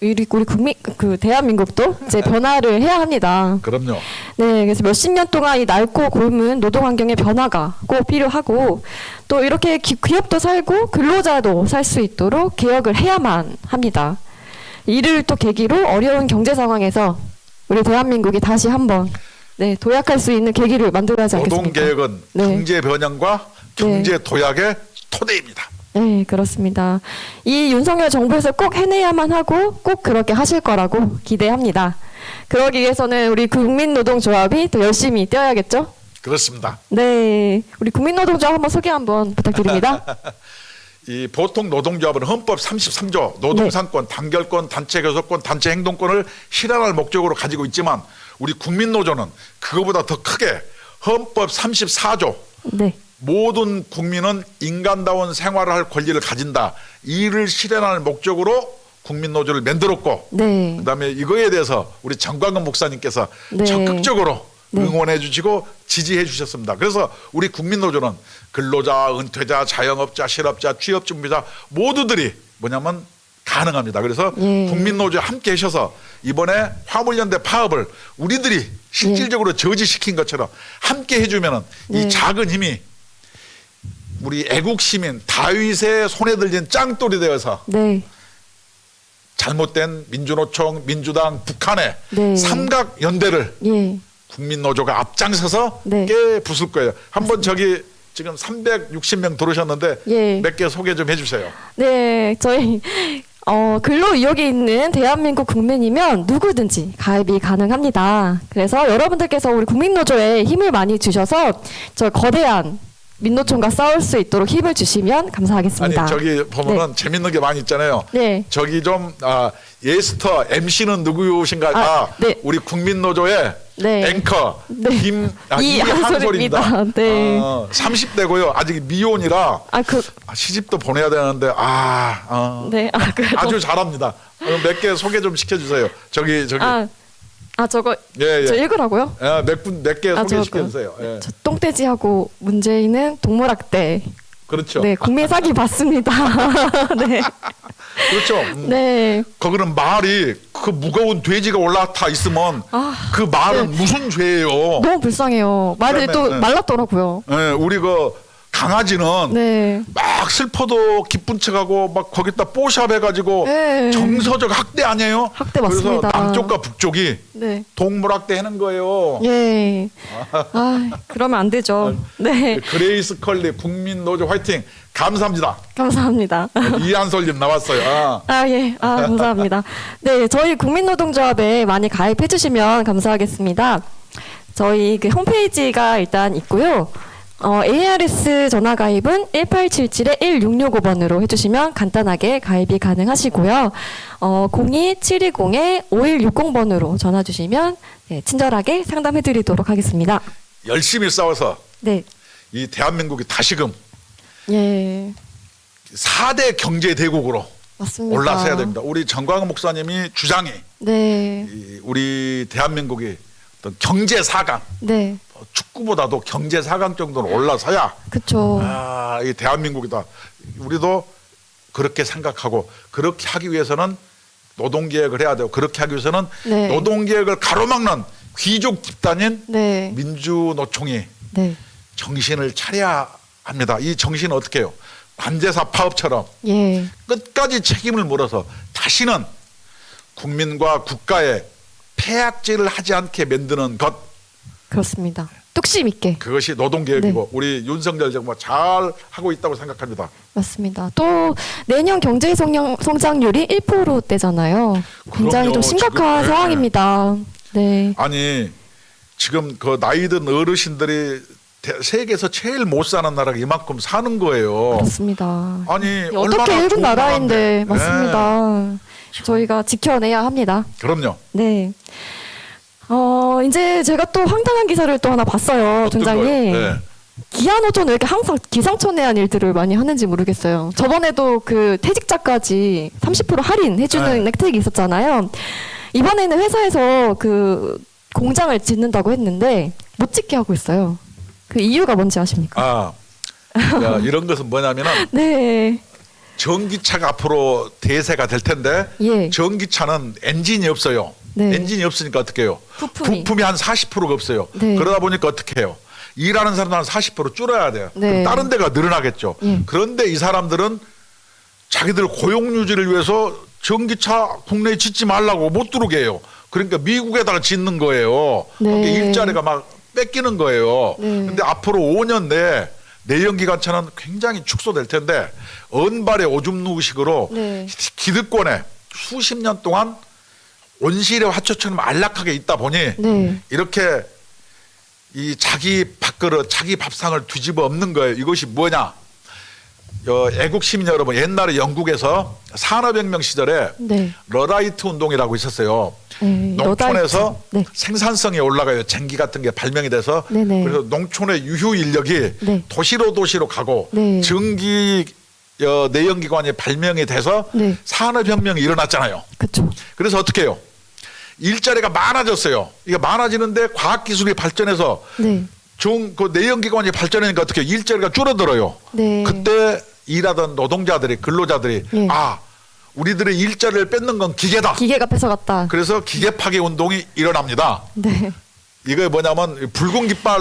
우리 국민 대한민국도 이제 변화를 해야 합니다. 그럼요. 네, 그래서 몇십 년 동안 이 낡고 굼은 노동 환경의 변화가 꼭 필요하고 또 이렇게 기업도 살고 근로자도 살 수 있도록 개혁을 해야만 합니다. 이를 또 계기로 어려운 경제 상황에서 우리 대한민국이 다시 한번 도약할 수 있는 계기를 만들어야 하지 않겠습니까? 노동개혁은 네. 경제 변형과 경제 도약의 토대입니다. 네, 그렇습니다. 이 윤석열 정부에서 꼭 해내야만 하고 꼭 그렇게 하실 거라고 기대합니다. 그러기 위해서는 우리 국민노동조합이 더 열심히 뛰어야겠죠? 그렇습니다. 네. 우리 국민노동조합 한번 소개 한번 부탁드립니다. 이 보통 노동조합은 헌법 33조 노동상권, 단결권, 단체 교섭권, 단체 행동권을 실현할 목적으로 가지고 있지만 우리 국민노조는 그거보다 더 크게 헌법 34조 네. 모든 국민은 인간다운 생활을 할 권리를 가진다. 이를 실현할 목적으로 국민노조를 만들었고 네. 그다음에 이거에 대해서 우리 정광근 목사님께서 네. 적극적으로 네. 응원해 주시고 지지해 주셨습니다. 그래서 우리 국민노조는 근로자, 은퇴자, 자영업자, 실업자, 취업준비자 모두들이 뭐냐면 가능합니다. 그래서 예. 국민노조에 함께 하셔서 이번에 화물연대 파업을 우리들이 실질적으로 저지시킨 것처럼 함께 해주면은 네. 이 작은 힘이 우리 애국 시민 다윗의 손에 들린 짱돌이 되어서 네. 잘못된 민주노총, 민주당, 북한의 네. 삼각 연대를 예. 국민노조가 앞장서서 네. 깨 부술 거예요. 한번 저기 지금 360명 들어오셨는데 예. 몇 개 소개 좀 해주세요. 네, 저희 근로 의욕이 있는 대한민국 국민이면 누구든지 가입이 가능합니다. 그래서 여러분들께서 우리 국민노조에 힘을 많이 주셔서 저 거대한 민노총과 싸울 수 있도록 힘을 주시면 아니 감사하겠습니다. 저기 보면은 재밌는 게 많이 있잖아요. 네. 저기 좀 예스터 MC는 누구신가? 네. 우리 국민노조의 네. 앵커 네. 이한솔입니다. 이한솔입니다. 네. 30대고요. 아직 미혼이라 그 시집도 보내야 되는데 네. 그래도 아주 잘합니다. 몇 개 소개 좀 시켜주세요. 저기 저거 예, 예. 저 읽으라고요? 몇 개 저거. 소개시켜주세요. 예. 저 똥돼지하고 문재인은 동물학대. 그렇죠. 네, 국민 사기 받습니다. 네. 그렇죠. 네. 거기는 말이 그 무거운 돼지가 올라타 있으면 그 말은 무슨 죄예요? 너무 불쌍해요. 말이 그다음에, 또 네. 말랐더라고요. 예, 우리 그 강아지는 네. 막 슬퍼도 기쁜 척하고 막 거기다 뽀샵 해가지고 네. 정서적 학대 아니에요? 학대 그래서 맞습니다. 남쪽과 북쪽이 네. 동물학대 하는 거예요. 예. 그러면 안 되죠. 네. 그레이스 컬리 국민노조 화이팅 감사합니다. 감사합니다. 이한솔님 나왔어요. 예. 감사합니다. 네, 저희 국민노동조합에 많이 가입해 주시면 감사하겠습니다. 저희 그 홈페이지가 일단 있고요. ARS 전화 가입은 1877-1665번으로 해주시면 간단하게 가입이 가능하시고요. 02-720-5160번으로 전화 주시면 네, 친절하게 상담해드리도록 하겠습니다. 열심히 싸워서 네. 이 대한민국이 다시금 예. 4대 경제 대국으로 맞습니다. 올라서야 됩니다. 우리 정광훈 목사님이 주장이 네. 우리 대한민국이 어떤 경제 4강, 네. 축구보다도 경제 4강 정도는 올라서야 그쵸. 이 대한민국이다. 우리도 그렇게 생각하고 그렇게 하기 위해서는 노동개혁을 해야 되고 그렇게 하기 위해서는 네. 노동개혁을 가로막는 귀족 집단인 네. 민주노총이 네. 정신을 차려야 합니다. 이 정신은 어떻게 해요? 관제사 파업처럼 예. 끝까지 책임을 물어서 다시는 국민과 국가에 폐악질을 하지 않게 만드는 것, 그렇습니다. 뚝심 있게. 그것이 노동개혁이고 네. 우리 윤석열 정부 잘 하고 있다고 생각합니다. 맞습니다. 또 내년 경제 성장률이 1%대잖아요. 굉장히 그럼요. 좀 심각한 지금, 상황입니다. 네. 아니 지금 그 나이든 어르신들이 세계에서 제일 못 사는 나라가 이만큼 사는 거예요. 그렇습니다. 아니 어떻게 얼마나 일군 좋은 나라인데 나라인데. 맞습니다. 저희가 지켜내야 합니다. 그럼요. 네. 이제 제가 또 황당한 기사를 또 하나 봤어요, 어떤 총장님. 거예요? 네. 기아노조는 왜 이렇게 항상 기상천외한 일들을 많이 하는지 모르겠어요. 저번에도 그 퇴직자까지 30% 할인해주는 네. 혜택이 있었잖아요. 이번에는 회사에서 그 공장을 짓는다고 했는데 못 짓게 하고 있어요. 그 이유가 뭔지 아십니까? 이런 것은 뭐냐면은 네. 전기차가 앞으로 대세가 될 텐데 예. 전기차는 엔진이 없어요. 네. 엔진이 없으니까 어떻게 해요? 부품이. 한 40%가 없어요. 네. 그러다 보니까 어떻게 해요? 일하는 사람들은 40% 줄어야 돼요. 네. 그럼 다른 데가 늘어나겠죠. 예. 그런데 이 사람들은 자기들 고용 유지를 위해서 전기차 국내에 짓지 말라고 못 들어오게 해요. 그러니까 미국에다가 짓는 거예요. 네. 그러니까 일자리가 막 뺏기는 거예요. 네. 근데 앞으로 5년 내에 내연기관차는 굉장히 축소될 텐데 언발의 오줌 누기식으로 네. 기득권에 수십 년 동안 온실의 화초처럼 안락하게 있다 보니 네. 이렇게 이 자기 밥그릇, 자기 밥상을 뒤집어 엎는 거예요. 이것이 뭐냐? 애국 시민 여러분, 옛날에 영국에서 산업혁명 시절에 네. 러다이트 운동이라고 있었어요. 네, 농촌에서 네. 생산성이 올라가요. 전기 같은 게 발명이 돼서. 네네. 그래서 농촌의 유휴 인력이 네. 도시로 가고 네. 전기 내연기관이 발명이 돼서 네. 산업혁명이 일어났잖아요. 그렇죠. 그래서 어떻게 해요? 일자리가 많아졌어요. 이게 많아지는데 과학기술이 발전해서 네. 그 내연기관이 발전하니까 어떻게 해요? 일자리가 줄어들어요. 네. 그때 일하던 노동자들이, 근로자들이 네. 우리들의 일자리를 뺏는 건 기계다. 기계가 뺏어갔다. 그래서 기계 파괴 운동이 일어납니다. 네. 이게 뭐냐면 붉은 깃발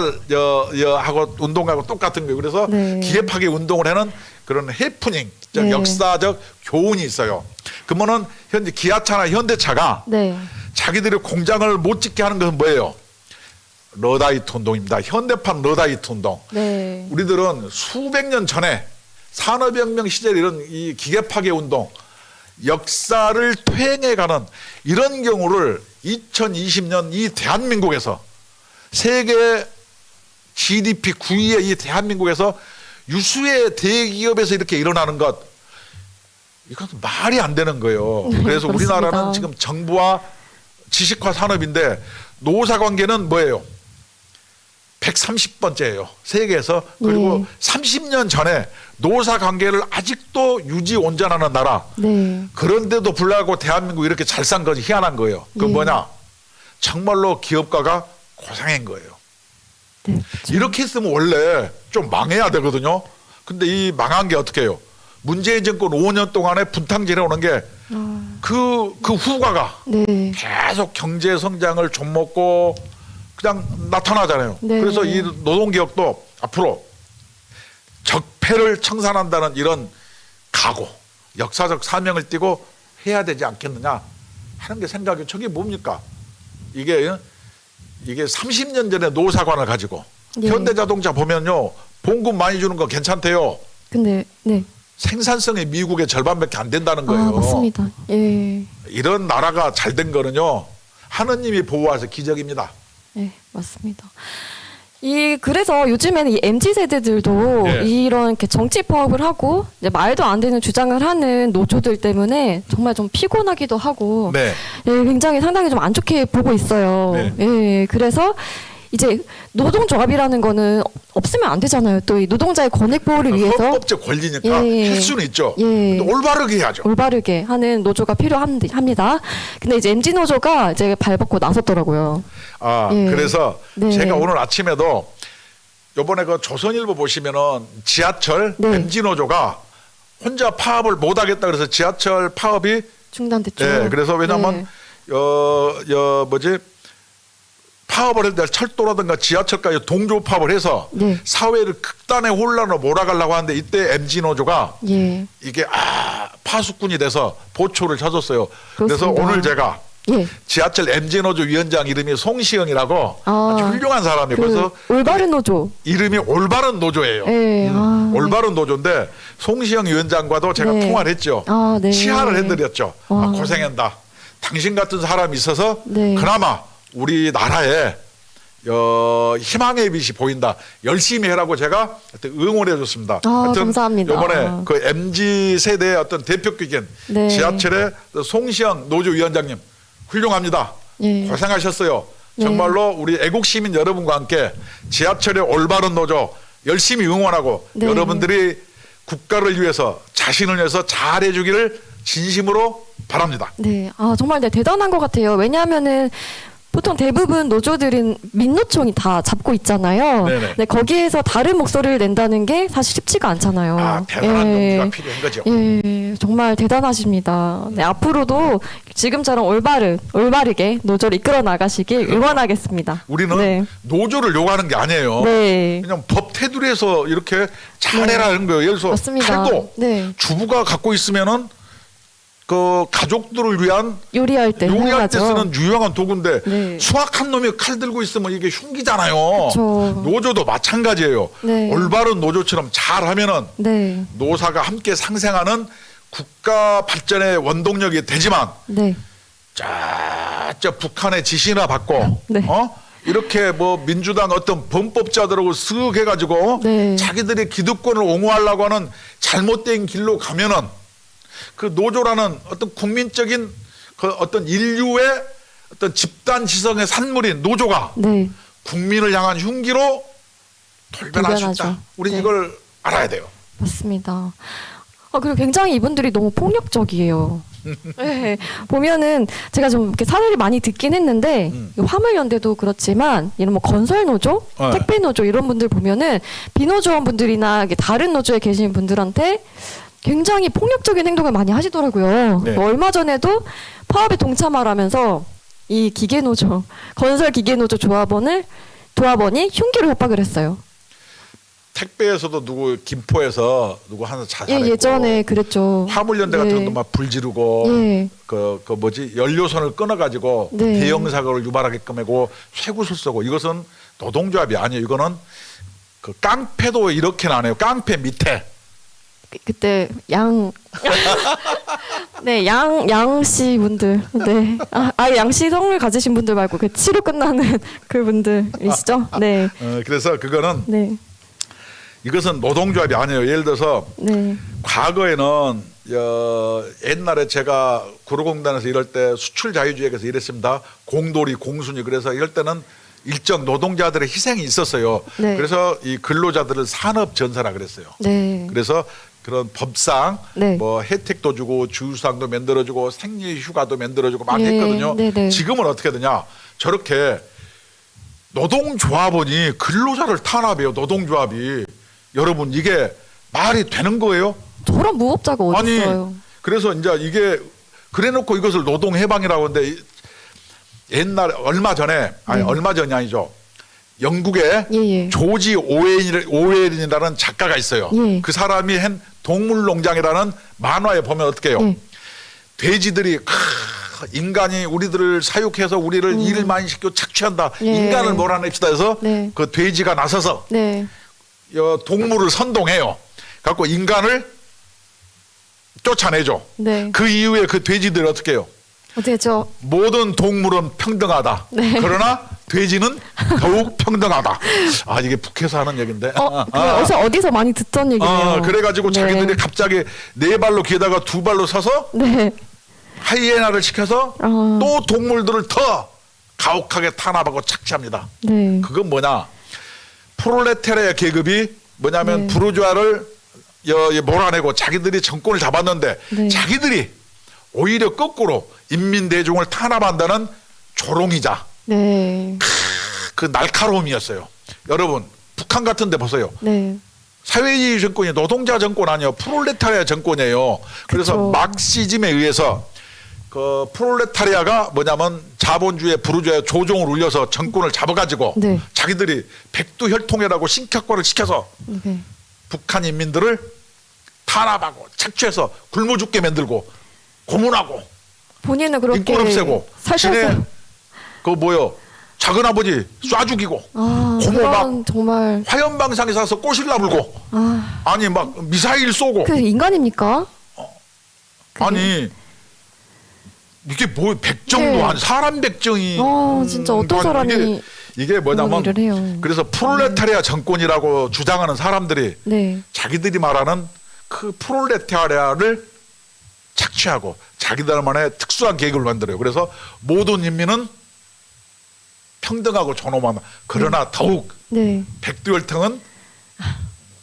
하고 운동하고 똑같은 거예요. 그래서 네. 기계 파괴 운동을 하는 그런 해프닝, 네. 역사적 교훈이 있어요. 그러면은 현재 기아차나 현대차가 네. 자기들의 공장을 못 짓게 하는 것은 뭐예요? 러다이트 운동입니다. 현대판 러다이트 운동. 네. 우리들은 수백 년 전에 산업혁명 시절 이런 이 기계 파괴 운동, 역사를 퇴행해가는 이런 경우를 2020년 이 대한민국에서 세계 GDP 9위의 이 대한민국에서 유수의 대기업에서 이렇게 일어나는 것, 이건 말이 안 되는 거예요. 네, 그래서 그렇습니다. 우리나라는 지금 정부와 지식화 산업인데 노사 관계는 뭐예요? 130번째예요. 세계에서. 그리고 네. 30년 전에 노사 관계를 아직도 유지 온전하는 나라. 네. 그런데도 불구하고 대한민국 이렇게 잘 산 것이 희한한 거예요. 그건 네. 뭐냐? 정말로 기업가가 고생한 거예요. 네. 이렇게 했으면 원래 좀 망해야 되거든요. 근데 이 망한 게 어떻게 해요? 문재인 정권 5년 동안에 분탕질해 오는 게 그 후과가 네. 계속 경제 성장을 좀 먹고 그냥 나타나잖아요. 네. 그래서 이 노동개혁도 앞으로 적폐를 청산한다는 이런 각오, 역사적 사명을 띠고 해야 되지 않겠느냐 하는 게 생각이. 저게 뭡니까? 이게 30년 전에 노사관을 가지고 네. 현대자동차 보면요, 봉급 많이 주는 거 괜찮대요. 근데 네. 생산성이 미국의 절반밖에 안 된다는 거예요. 맞습니다. 예. 이런 나라가 잘 된 거는요, 하느님이 보호하셔서 기적입니다. 네, 맞습니다. 그래서 요즘에는 이 MZ 세대들도 예. 이런 이렇게 정치 파업을 하고 이제 말도 안 되는 주장을 하는 노조들 때문에 정말 좀 피곤하기도 하고, 네. 예, 굉장히 상당히 좀 안 좋게 보고 있어요. 네. 예, 그래서 이제 노동조합이라는 거는 없으면 안 되잖아요. 또 이 노동자의 권익 보호를 위해서 헌법적 권리니까 예. 할 수는 있죠. 예. 근데 올바르게 해야죠. 올바르게 하는 노조가 필요합니다. 근데 이제 MZ 노조가 이제 발벗고 나섰더라고요. 예. 그래서 네. 제가 오늘 아침에도 요번에 그 조선일보 보시면은 지하철 네. MZ 노조가 혼자 파업을 못 하겠다 그래서 지하철 파업이 중단됐죠. 예, 그래서 왜냐면 파업을 할 때 철도라든가 지하철까지 동조 파업을 해서 네. 사회를 극단의 혼란으로 몰아가려고 하는데 이때 MZ 노조가 예. 이게 파수꾼이 돼서 보초를 쳐줬어요. 그래서 그렇습니다. 오늘 제가 예. 지하철 MZ 노조 위원장 이름이 송시영이라고 아주 훌륭한 사람이에요. 그래서 올바른 노조. 이름이 올바른 노조예요. 예. 올바른 노조인데 송시영 위원장과도 제가 네. 통화를 했죠. 네. 치하를 해드렸죠. 와. 고생한다. 당신 같은 사람이 있어서 네. 그나마 우리나라에 희망의 빛이 보인다. 열심히 해라고 제가 응원해 줬습니다. 감사합니다. 이번에 그 MZ 세대의 어떤 대표 기관 네. 지하철의 송시영 노조 위원장님 훌륭합니다. 예. 고생하셨어요. 네. 정말로 우리 애국 시민 여러분과 함께 지하철의 올바른 노조 열심히 응원하고 네. 여러분들이 국가를 위해서 자신을 위해서 잘해 주기를 진심으로 바랍니다. 네. 정말 네, 대단한 것 같아요. 왜냐하면은 보통 대부분 노조들은 민노총이 다 잡고 있잖아요. 네네. 네, 거기에서 다른 목소리를 낸다는 게 사실 쉽지가 않잖아요. 대단한 용기가 필요한 거죠. 예, 정말 대단하십니다. 네, 앞으로도 지금처럼 올바르게 노조를 이끌어 나가시길 응원하겠습니다. 우리는 네. 노조를 요구하는 게 아니에요. 네. 그냥 법 테두리에서 이렇게 잘해라는 거예요. 예를 들어서 맞습니다. 칼도 네. 주부가 갖고 있으면은 그 가족들을 위한 요리할 때 요리할 때 사용하죠. 쓰는 유용한 도구인데 네. 수학한 놈이 칼 들고 있으면 이게 흉기잖아요. 그쵸. 노조도 마찬가지예요. 네. 올바른 노조처럼 잘하면은 네. 노사가 함께 상생하는 국가 발전의 원동력이 되지만 네. 저 북한의 지시나 받고 네. 이렇게 뭐 민주당 어떤 범법자들하고 쓱 해가지고 네. 자기들의 기득권을 옹호하려고 하는 잘못된 길로 가면은 그 노조라는 어떤 국민적인 그 어떤 인류의 어떤 집단 지성의 산물인 노조가 네. 국민을 향한 흉기로 돌변할 수 있다. 돌변하죠. 우리 네. 이걸 알아야 돼요. 맞습니다. 그리고 굉장히 이분들이 너무 폭력적이에요. 네, 보면은 제가 좀 이렇게 사례를 많이 듣긴 했는데 화물연대도 그렇지만 이런 뭐 건설노조, 네. 택배노조 이런 분들 보면은 비노조원분들이나 이게 다른 노조에 계신 분들한테 굉장히 폭력적인 행동을 많이 하시더라고요. 네. 얼마 전에도 파업에 동참하라면서 이 기계노조, 건설기계노조 조합원이 흉기로 협박을 했어요. 택배에서도 누구 김포에서 누구 하나 자살했고 예전에 그랬죠. 화물연대 네. 같은 것도 막 불 지르고 예. 그 뭐지 연료선을 끊어가지고 네. 대형 사고를 유발하게끔 하고 쇠구슬 쏘고 이것은 노동조합이 아니에요. 이거는 그 깡패도 이렇게 나네요. 깡패 밑에 그때 네, 양씨 분들. 네. 양씨 성을 가지신 분들 말고 그 치로 끝나는 그 분들이시죠? 네. 그래서 그거는 네. 이것은 노동조합이 아니에요. 예를 들어서 네. 과거에는 옛날에 제가 구로공단에서 일할 때 수출 자유주의에서 일했습니다. 공돌이 공순이 그래서 이럴 때는 일정 노동자들의 희생이 있었어요. 네. 그래서 이 근로자들을 산업 전사라 그랬어요. 네. 그래서 그런 법상 네. 뭐 혜택도 주고 주휴상도 만들어주고 생리휴가도 만들어주고 많이 네. 했거든요. 네, 네. 지금은 어떻게 되냐? 저렇게 노동조합원이 근로자를 탄압해요. 노동조합이. 여러분 이게 말이 되는 거예요? 저런 무법자가 어디 아니 있어요? 그래서 이제 이게 그래놓고 이것을 노동해방이라고 하는데 옛날 얼마 전에 아니 네. 얼마 전이 아니죠. 영국에 예. 조지 오웰이라는 작가가 있어요. 예. 그 사람이 한 동물농장이라는 만화에 보면 어떻게 해요? 예. 돼지들이 인간이 우리들을 사육해서 우리를 일을 많이 시켜 착취한다. 예. 인간을 몰아냅시다 해서 네. 그 돼지가 나서서 네. 동물을 선동해요. 갖고 인간을 쫓아내죠. 네. 그 이후에 그 돼지들이 어떻게 해요? 어떻게죠? 모든 동물은 평등하다. 네. 그러나 돼지는 더욱 평등하다. 아 이게 북해서 하는 얘기인데. 어디서 많이 듣던 얘기네요. 그래가지고 네. 자기들이 갑자기 네 발로 기다가 두 발로 서서 네. 하이에나를 시켜서 어. 또 동물들을 더 가혹하게 탄압하고 착취합니다. 네. 그건 뭐냐? 프롤레타리아 계급이 뭐냐면 네. 부르주아를 몰아내고 자기들이 정권을 잡았는데 네. 자기들이 오히려 거꾸로 인민 대중을 탄압한다는 조롱이자 네. 그 날카로움이었어요. 여러분 북한 같은 데 보세요. 네. 사회주의 정권이 노동자 정권 아니에요. 프롤레타리아 정권이에요. 그래서 그쵸. 막시즘에 의해서 그 프롤레타리아가 뭐냐면 자본주의 부르주아의 조종을 울려서 정권을 잡아가지고 네. 자기들이 백두혈통이라고 신격화를 시켜서 네. 북한 인민들을 탄압하고 착취해서 굶어 죽게 만들고 고문하고 본인은 그렇게 인권 없애고 살펴서 그 뭐요 작은 아버지 쏴 죽이고 고모 막 그런 정말 화염방사에 사서 꼬실라 불고 아니 막 미사일 쏘고 그 인간입니까? 아니 이게 뭐 백정도 네. 아니 사람 백정이 진짜 어떤 사람이 이게 뭐냐면 그런 일을 해요. 그래서 프롤레타리아 정권이라고 주장하는 사람들이 네. 자기들이 말하는 그 프롤레타리아를 착취하고 자기들만의 특수한 계획을 만들어요. 그래서 모든 인민은 평등하고 존엄하다. 그러나 더욱 네. 백두혈통은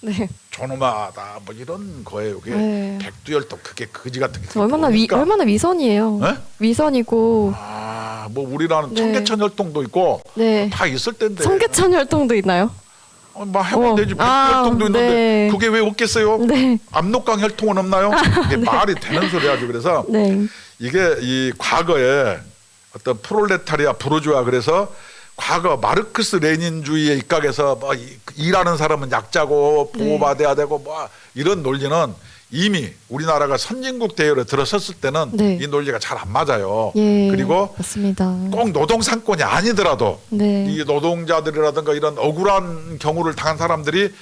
네. 존엄하다. 뭐 이런 거예요. 그게 네. 백두혈통 그게 거지 같은 게 얼마나 뭡니까? 얼마나 위선이에요. 네? 위선이고 뭐 우리나라는 네. 청계천 혈통도 있고 네. 다 있을 텐데. 성계천 혈통도 있나요? 뭐 하면 되지. 아, 백두혈통도 있는데 네. 그게 왜 없겠어요? 네. 압록강 혈통은 없나요? 이게 말이 되는 소리야죠. 그래서 네. 이게 이 과거에 어떤 프롤레타리아 부르주아 그래서 과거 마르크스 레닌주의에 입각해서 뭐 일하는 사람은 약자고 보호받아야 되고 뭐 이런 논리는 이미 우리나라가 선진국 대열에 들어섰을 때는 네. 이 논리가 잘 안 맞아요. 예. 그리고 맞습니다. 꼭 노동 상권이 아니더라도 네. 이 노동자들이라든가 이런 억울한 경우를 당한 사람들이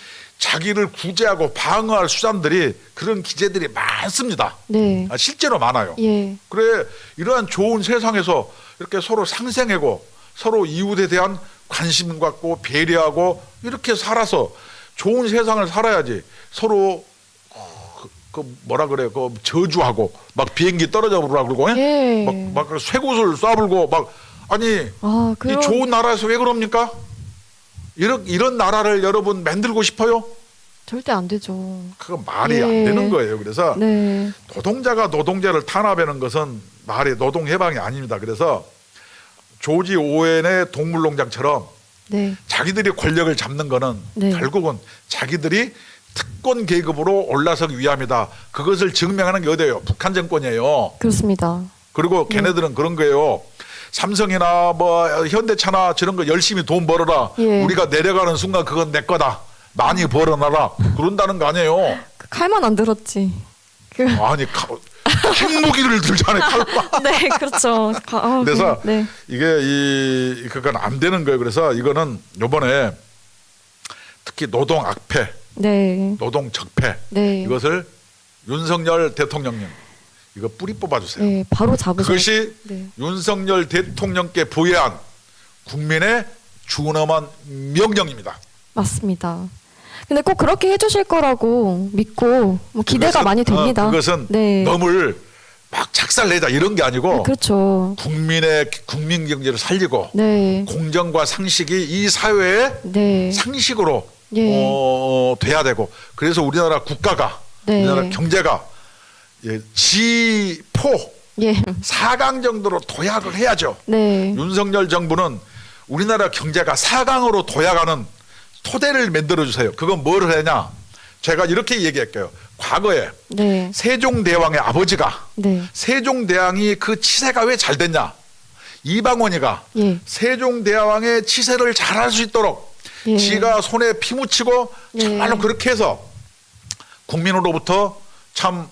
자기를 구제하고 방어할 수단들이 그런 기제들이 많습니다. 네. 실제로 많아요. 예. 그래 이러한 좋은 세상에서 이렇게 서로 상생하고 서로 이웃에 대한 관심 갖고 배려하고 이렇게 살아서 좋은 세상을 살아야지 서로 그 뭐라 그래 그 저주하고 막 비행기 떨어져 버리라 그러고 예. 막 쇠구슬 쏴불고 막 아니 아, 이 좋은 나라에서 왜 그럽니까? 이런 나라를 여러분 만들고 싶어요? 절대 안 되죠. 그거 말이 예. 안 되는 거예요. 그래서 네. 노동자가 노동자를 탄압하는 것은 말이 노동 해방이 아닙니다. 그래서 조지 오웬의 동물농장처럼 네. 자기들이 권력을 잡는 거는 네. 결국은 자기들이 특권 계급으로 올라서기 위함이다. 그것을 증명하는 게 어디예요? 북한 정권이에요. 그렇습니다. 그리고 걔네들은 그런 거예요. 삼성이나 뭐 현대차나 저런 거 열심히 돈 벌어라. 예. 우리가 내려가는 순간 그건 내 거다. 많이 벌어놔라. 그런다는 거 아니에요. 칼만 안 들었지. 그, 아니 핵무기를 들잖아요. 칼과. 네, 그렇죠. 그래서 네. 이게 그건 안 되는 거예요. 그래서 이거는 요번에 특히 노동 악폐, 네. 노동 적폐 네. 이것을 윤석열 대통령님 이거 뿌리 뽑아주세요. 네, 바로 잡으셔야 그것이 네. 윤석열 대통령께 부여한 국민의 준엄한 명령입니다. 맞습니다. 근데 꼭 그렇게 해주실 거라고 믿고 뭐 기대가 많이 됩니다. 그것은 네. 너물 막 작살내자 이런 게 아니고 네, 그렇죠. 국민 경제를 살리고 네. 공정과 상식이 이 사회의 네. 상식으로 예. 돼야 되고 그래서 우리나라 국가가 네. 우리나라 경제가 G4 예. 4강 정도로 도약을 해야죠. 네. 윤석열 정부는 우리나라 경제가 4강으로 도약하는 토대를 만들어 주세요. 그건 뭘 하냐? 제가 이렇게 얘기할게요. 과거에 네. 세종대왕의 아버지가 네. 세종대왕이 그 치세가 왜 잘 됐냐? 이방원이가 예. 세종대왕의 치세를 잘할 수 있도록 예. 지가 손에 피 묻히고 예. 정말로 그렇게 해서 국민으로부터 참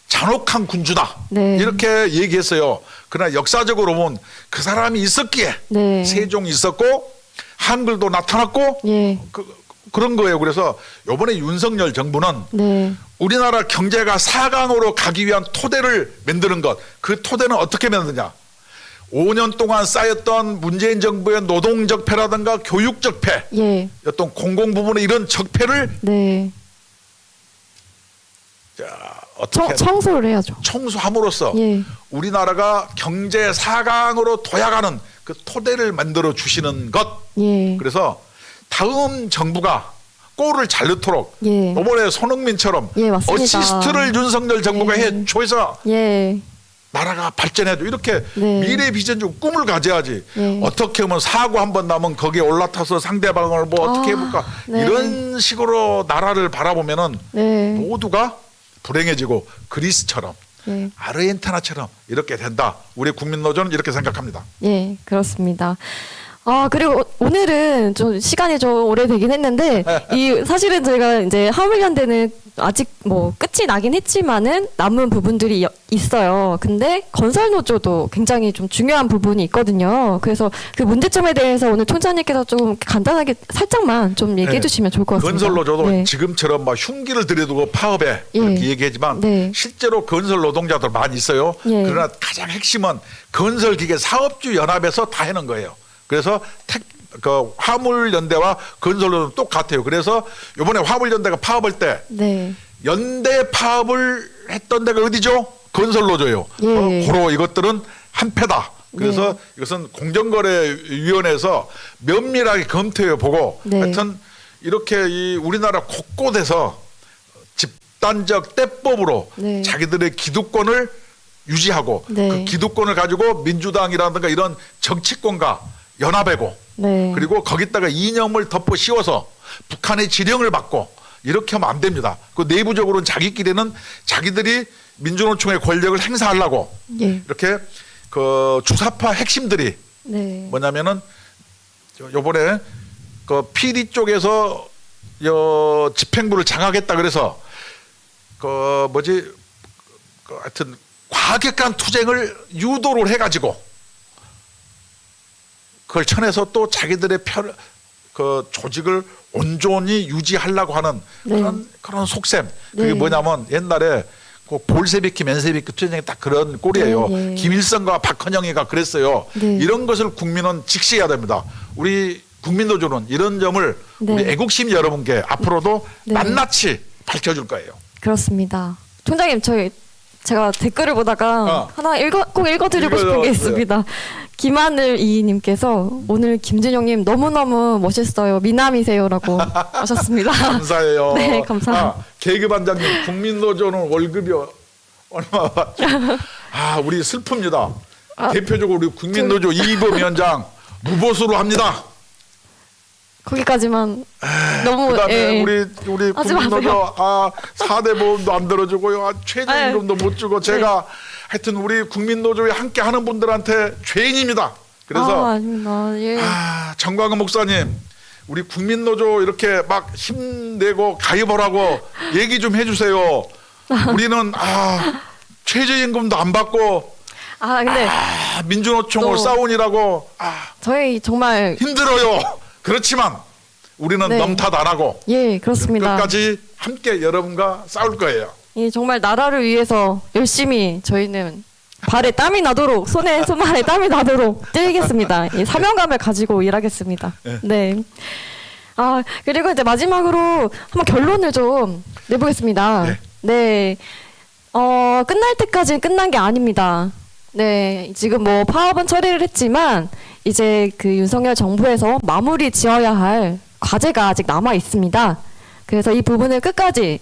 잔혹한 군주다. 네. 이렇게 얘기했어요. 그러나 역사적으로 보면 그 사람이 있었기에 네. 세종이 있었고 한글도 나타났고 예. 그런 거예요. 그래서 이번에 윤석열 정부는 네. 우리나라 경제가 4강으로 가기 위한 토대를 만드는 것. 그 토대는 어떻게 만드냐? 5년 동안 쌓였던 문재인 정부의 노동 적폐라든가 교육 적폐, 예. 어떤 공공 부분의 이런 적폐를 네. 어떻게 청소를 해야죠. 청소함으로써 예. 우리나라가 경제 4강으로 도약하는 그 토대를 만들어 주시는 것. 예. 그래서 다음 정부가 골을 잘 넣도록 예. 이번에 손흥민처럼 예, 맞습니다. 어시스트를 윤석열 정부가 예. 해줘서 예. 나라가 발전해도 이렇게 네. 미래 비전적 꿈을 가져야지. 예. 어떻게 하면 사고 한 번 나면 거기에 올라타서 상대방을 뭐 어떻게 해볼까. 네. 이런 식으로 나라를 바라보면은 네. 모두가 불행해지고 그리스처럼 예. 아르헨티나처럼 이렇게 된다. 우리 국민노조는 이렇게 생각합니다. 예, 그렇습니다. 그리고 오늘은 좀 시간이 좀 오래되긴 했는데, 사실은 저희가 이제 화물연대는 아직 뭐 끝이 나긴 했지만은 남은 부분들이 있어요. 근데 건설노조도 굉장히 좀 중요한 부분이 있거든요. 그래서 그 문제점에 대해서 오늘 총장님께서 좀 간단하게 살짝만 좀 얘기해 주시면 좋을 것 같습니다. 건설노조도 네. 지금처럼 막 흉기를 들여두고 파업에 예. 이렇게 얘기하지만 네. 실제로 건설 노동자들 많이 있어요. 예. 그러나 가장 핵심은 건설기계 사업주 연합에서 다 해는 거예요. 그래서 그 화물연대와 건설노조는 똑같아요. 그래서 이번에 화물연대가 파업할 때 네. 연대 파업을 했던 데가 어디죠? 건설노조예요. 예. 고로 이것들은 한패다. 그래서 네. 이것은 공정거래위원회에서 면밀하게 검토해 보고 네. 하여튼 이렇게 이 우리나라 곳곳에서 집단적 때법으로 네. 자기들의 기득권을 유지하고 네. 그 기득권을 가지고 민주당이라든가 이런 정치권과 연합하고 네. 그리고 거기다가 이념을 덮어 씌워서 북한의 지령을 받고 이렇게 하면 안 됩니다. 그 내부적으로는 자기끼리는 자기들이 민주노총의 권력을 행사하려고 예. 이렇게 그 주사파 핵심들이 네. 뭐냐면은 요번에 그 PD 쪽에서 집행부를 장악했다 그래서 그 뭐지 그 하여튼 과격한 투쟁을 유도를 해가지고 그걸 쳐내서 또 자기들의 그 조직을 온전히 유지하려고 하는 네. 그런 속셈. 그게 네. 뭐냐면 옛날에 그 볼세비키 맨세비키 투쟁이 딱 그런 꼴이에요. 네, 네. 김일성과 박헌영이가 그랬어요. 네. 이런 것을 국민은 직시해야 됩니다. 우리 국민노조는 이런 점을 네. 우리 애국심 여러분께 앞으로도 네. 낱낱이 밝혀줄 거예요. 그렇습니다. 총장님, 제가 댓글을 보다가 하나 꼭 읽어드리고 싶은 게 읽어요. 있습니다. 김하늘 이님께서 오늘 김준영님 너무너무 멋있어요. 미남이세요라고 하셨습니다. 감사해요. 네, 감사합니다. 계급 반장님, 국민노조는 월급이 얼마 받죠? 우리 슬픕니다. 대표적으로 우리 국민노조 이범 위원장 무보수로 합니다. 거기까지만 너무 그다음에 예. 우리 하지 국민노조 4대 보험도 안 들어주고요. 최저임금도 못 주고 제가 하여튼 우리 국민노조에 함께 하는 분들한테 죄인입니다. 그래서 아닙니다. 예. 정광훈 목사님, 우리 국민노조 이렇게 막 힘내고 가입하라고 얘기 좀 해주세요. 우리는 최저임금도 안 받고 근데 민주노총을 또 싸우느라고 저희 정말 힘들어요. 그렇지만 우리는 네. 넘탓 안 하고 예, 그렇습니다. 끝까지 함께 여러분과 싸울 거예요. 예, 정말 나라를 위해서 열심히 저희는 발에 땀이 나도록 손발에 땀이 나도록 뛰겠습니다. 예, 사명감을 가지고 일하겠습니다. 네. 그리고 이제 마지막으로 한번 결론을 좀 내보겠습니다. 네. 네. 끝날 때까지는 끝난 게 아닙니다. 네. 지금 뭐 파업은 처리를 했지만 이제 그 윤석열 정부에서 마무리 지어야 할 과제가 아직 남아 있습니다. 그래서 이 부분을 끝까지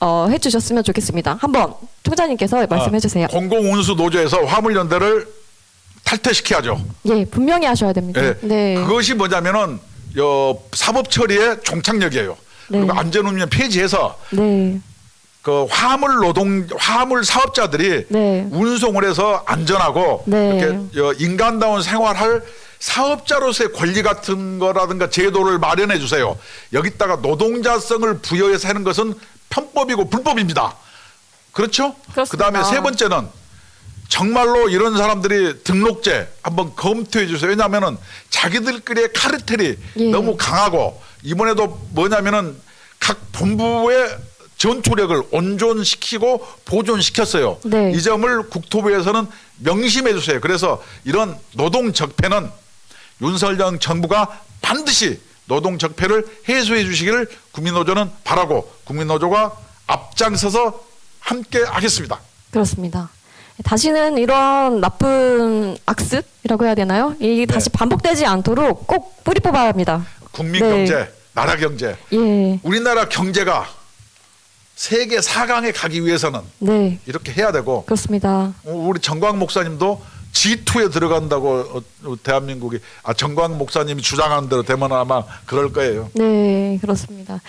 해주셨으면 좋겠습니다. 한번 총장님께서 말씀해 주세요. 공공운수 노조에서 화물연대를 탈퇴시켜야죠. 예, 분명히 하셔야 됩니다. 예. 네. 그것이 뭐냐면은 사법 처리의 종착역이에요. 네. 그리고 안전운전 폐지해서 네. 그 화물 사업자들이 네. 운송을 해서 안전하고 네. 이렇게 인간다운 생활할 사업자로서의 권리 같은 거라든가 제도를 마련해 주세요. 여기다가 노동자성을 부여해서 하는 것은 편법이고 불법입니다. 그렇죠? 그렇습니다. 그다음에 세 번째는 정말로 이런 사람들이 등록제 한번 검토해 주세요. 왜냐하면은 자기들끼리의 카르텔이 예. 너무 강하고 이번에도 뭐냐면은 각 본부의 전투력을 온전시키고 보존시켰어요. 네. 이 점을 국토부에서는 명심해 주세요. 그래서 이런 노동 적폐는 윤석열 정부가 반드시 노동 적폐를 해소해 주시기를 국민노조는 바라고 국민노조가 앞장서서 함께 하겠습니다. 그렇습니다. 다시는 이런 나쁜 악습이라고 해야 되나요? 이게 다시 반복되지 않도록 꼭 뿌리 뽑아야 합니다. 국민 네. 경제, 나라 경제. 예. 우리나라 경제가 세계 4강에 가기 위해서는 네. 이렇게 해야 되고 그렇습니다. 우리 정광 목사님도 G2에 들어간다고 대한민국이 정광 목사님이 주장하는 대로 되면 아마 그럴 거예요. 네, 그렇습니다.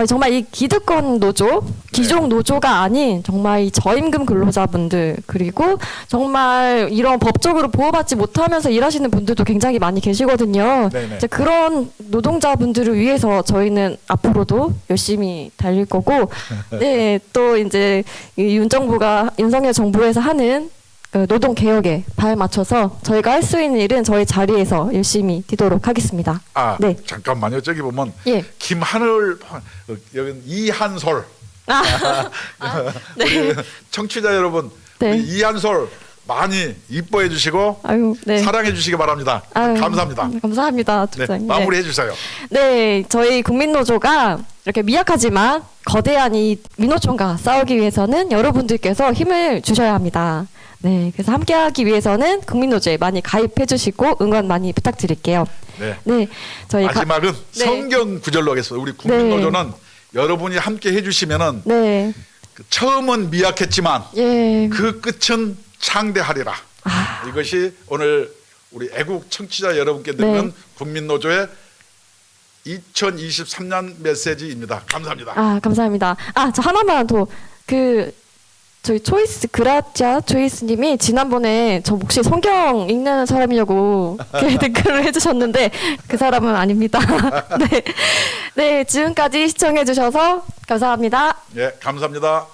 정말 이 기득권 노조, 기종 노조가 아닌 정말 이 저임금 근로자분들 그리고 정말 이런 법적으로 보호받지 못하면서 일하시는 분들도 굉장히 많이 계시거든요. 네네. 이제 그런 노동자분들을 위해서 저희는 앞으로도 열심히 달릴 거고, 네, 또 이제 이 윤석열 정부에서 하는 그 노동 개혁에 발 맞춰서 저희가 할 수 있는 일은 저희 자리에서 열심히 뛰도록 하겠습니다. 네. 잠깐만요. 저기 보면 예. 김하늘 여기 이한솔 네. 우리 청취자 여러분 네. 우리 이한솔 많이 이뻐해 주시고 아유, 네. 사랑해 주시기 바랍니다. 아유, 감사합니다. 감사합니다, 네, 총장님. 마무리해 주세요. 네, 저희 국민노조가 이렇게 미약하지만 거대한 이 민노총과 싸우기 위해서는 여러분들께서 힘을 주셔야 합니다. 네, 그래서 함께하기 위해서는 국민노조에 많이 가입해주시고 응원 많이 부탁드릴게요. 네. 저희 마지막은 네. 성경 구절로 하겠습니다. 우리 국민노조는 여러분이 함께 해주시면은 네, 처음은 미약했지만 예, 그 끝은 창대하리라. 이것이 오늘 우리 애국 청취자 여러분께 드리는 네. 국민노조의 2023년 메시지입니다. 감사합니다. 감사합니다. 저 하나만 더 저희 그라치아 초이스님이 지난번에 저 혹시 성경 읽는 사람이냐고 댓글을 해주셨는데 그 사람은 아닙니다. 네, 지금까지 시청해주셔서 감사합니다. 예, 감사합니다.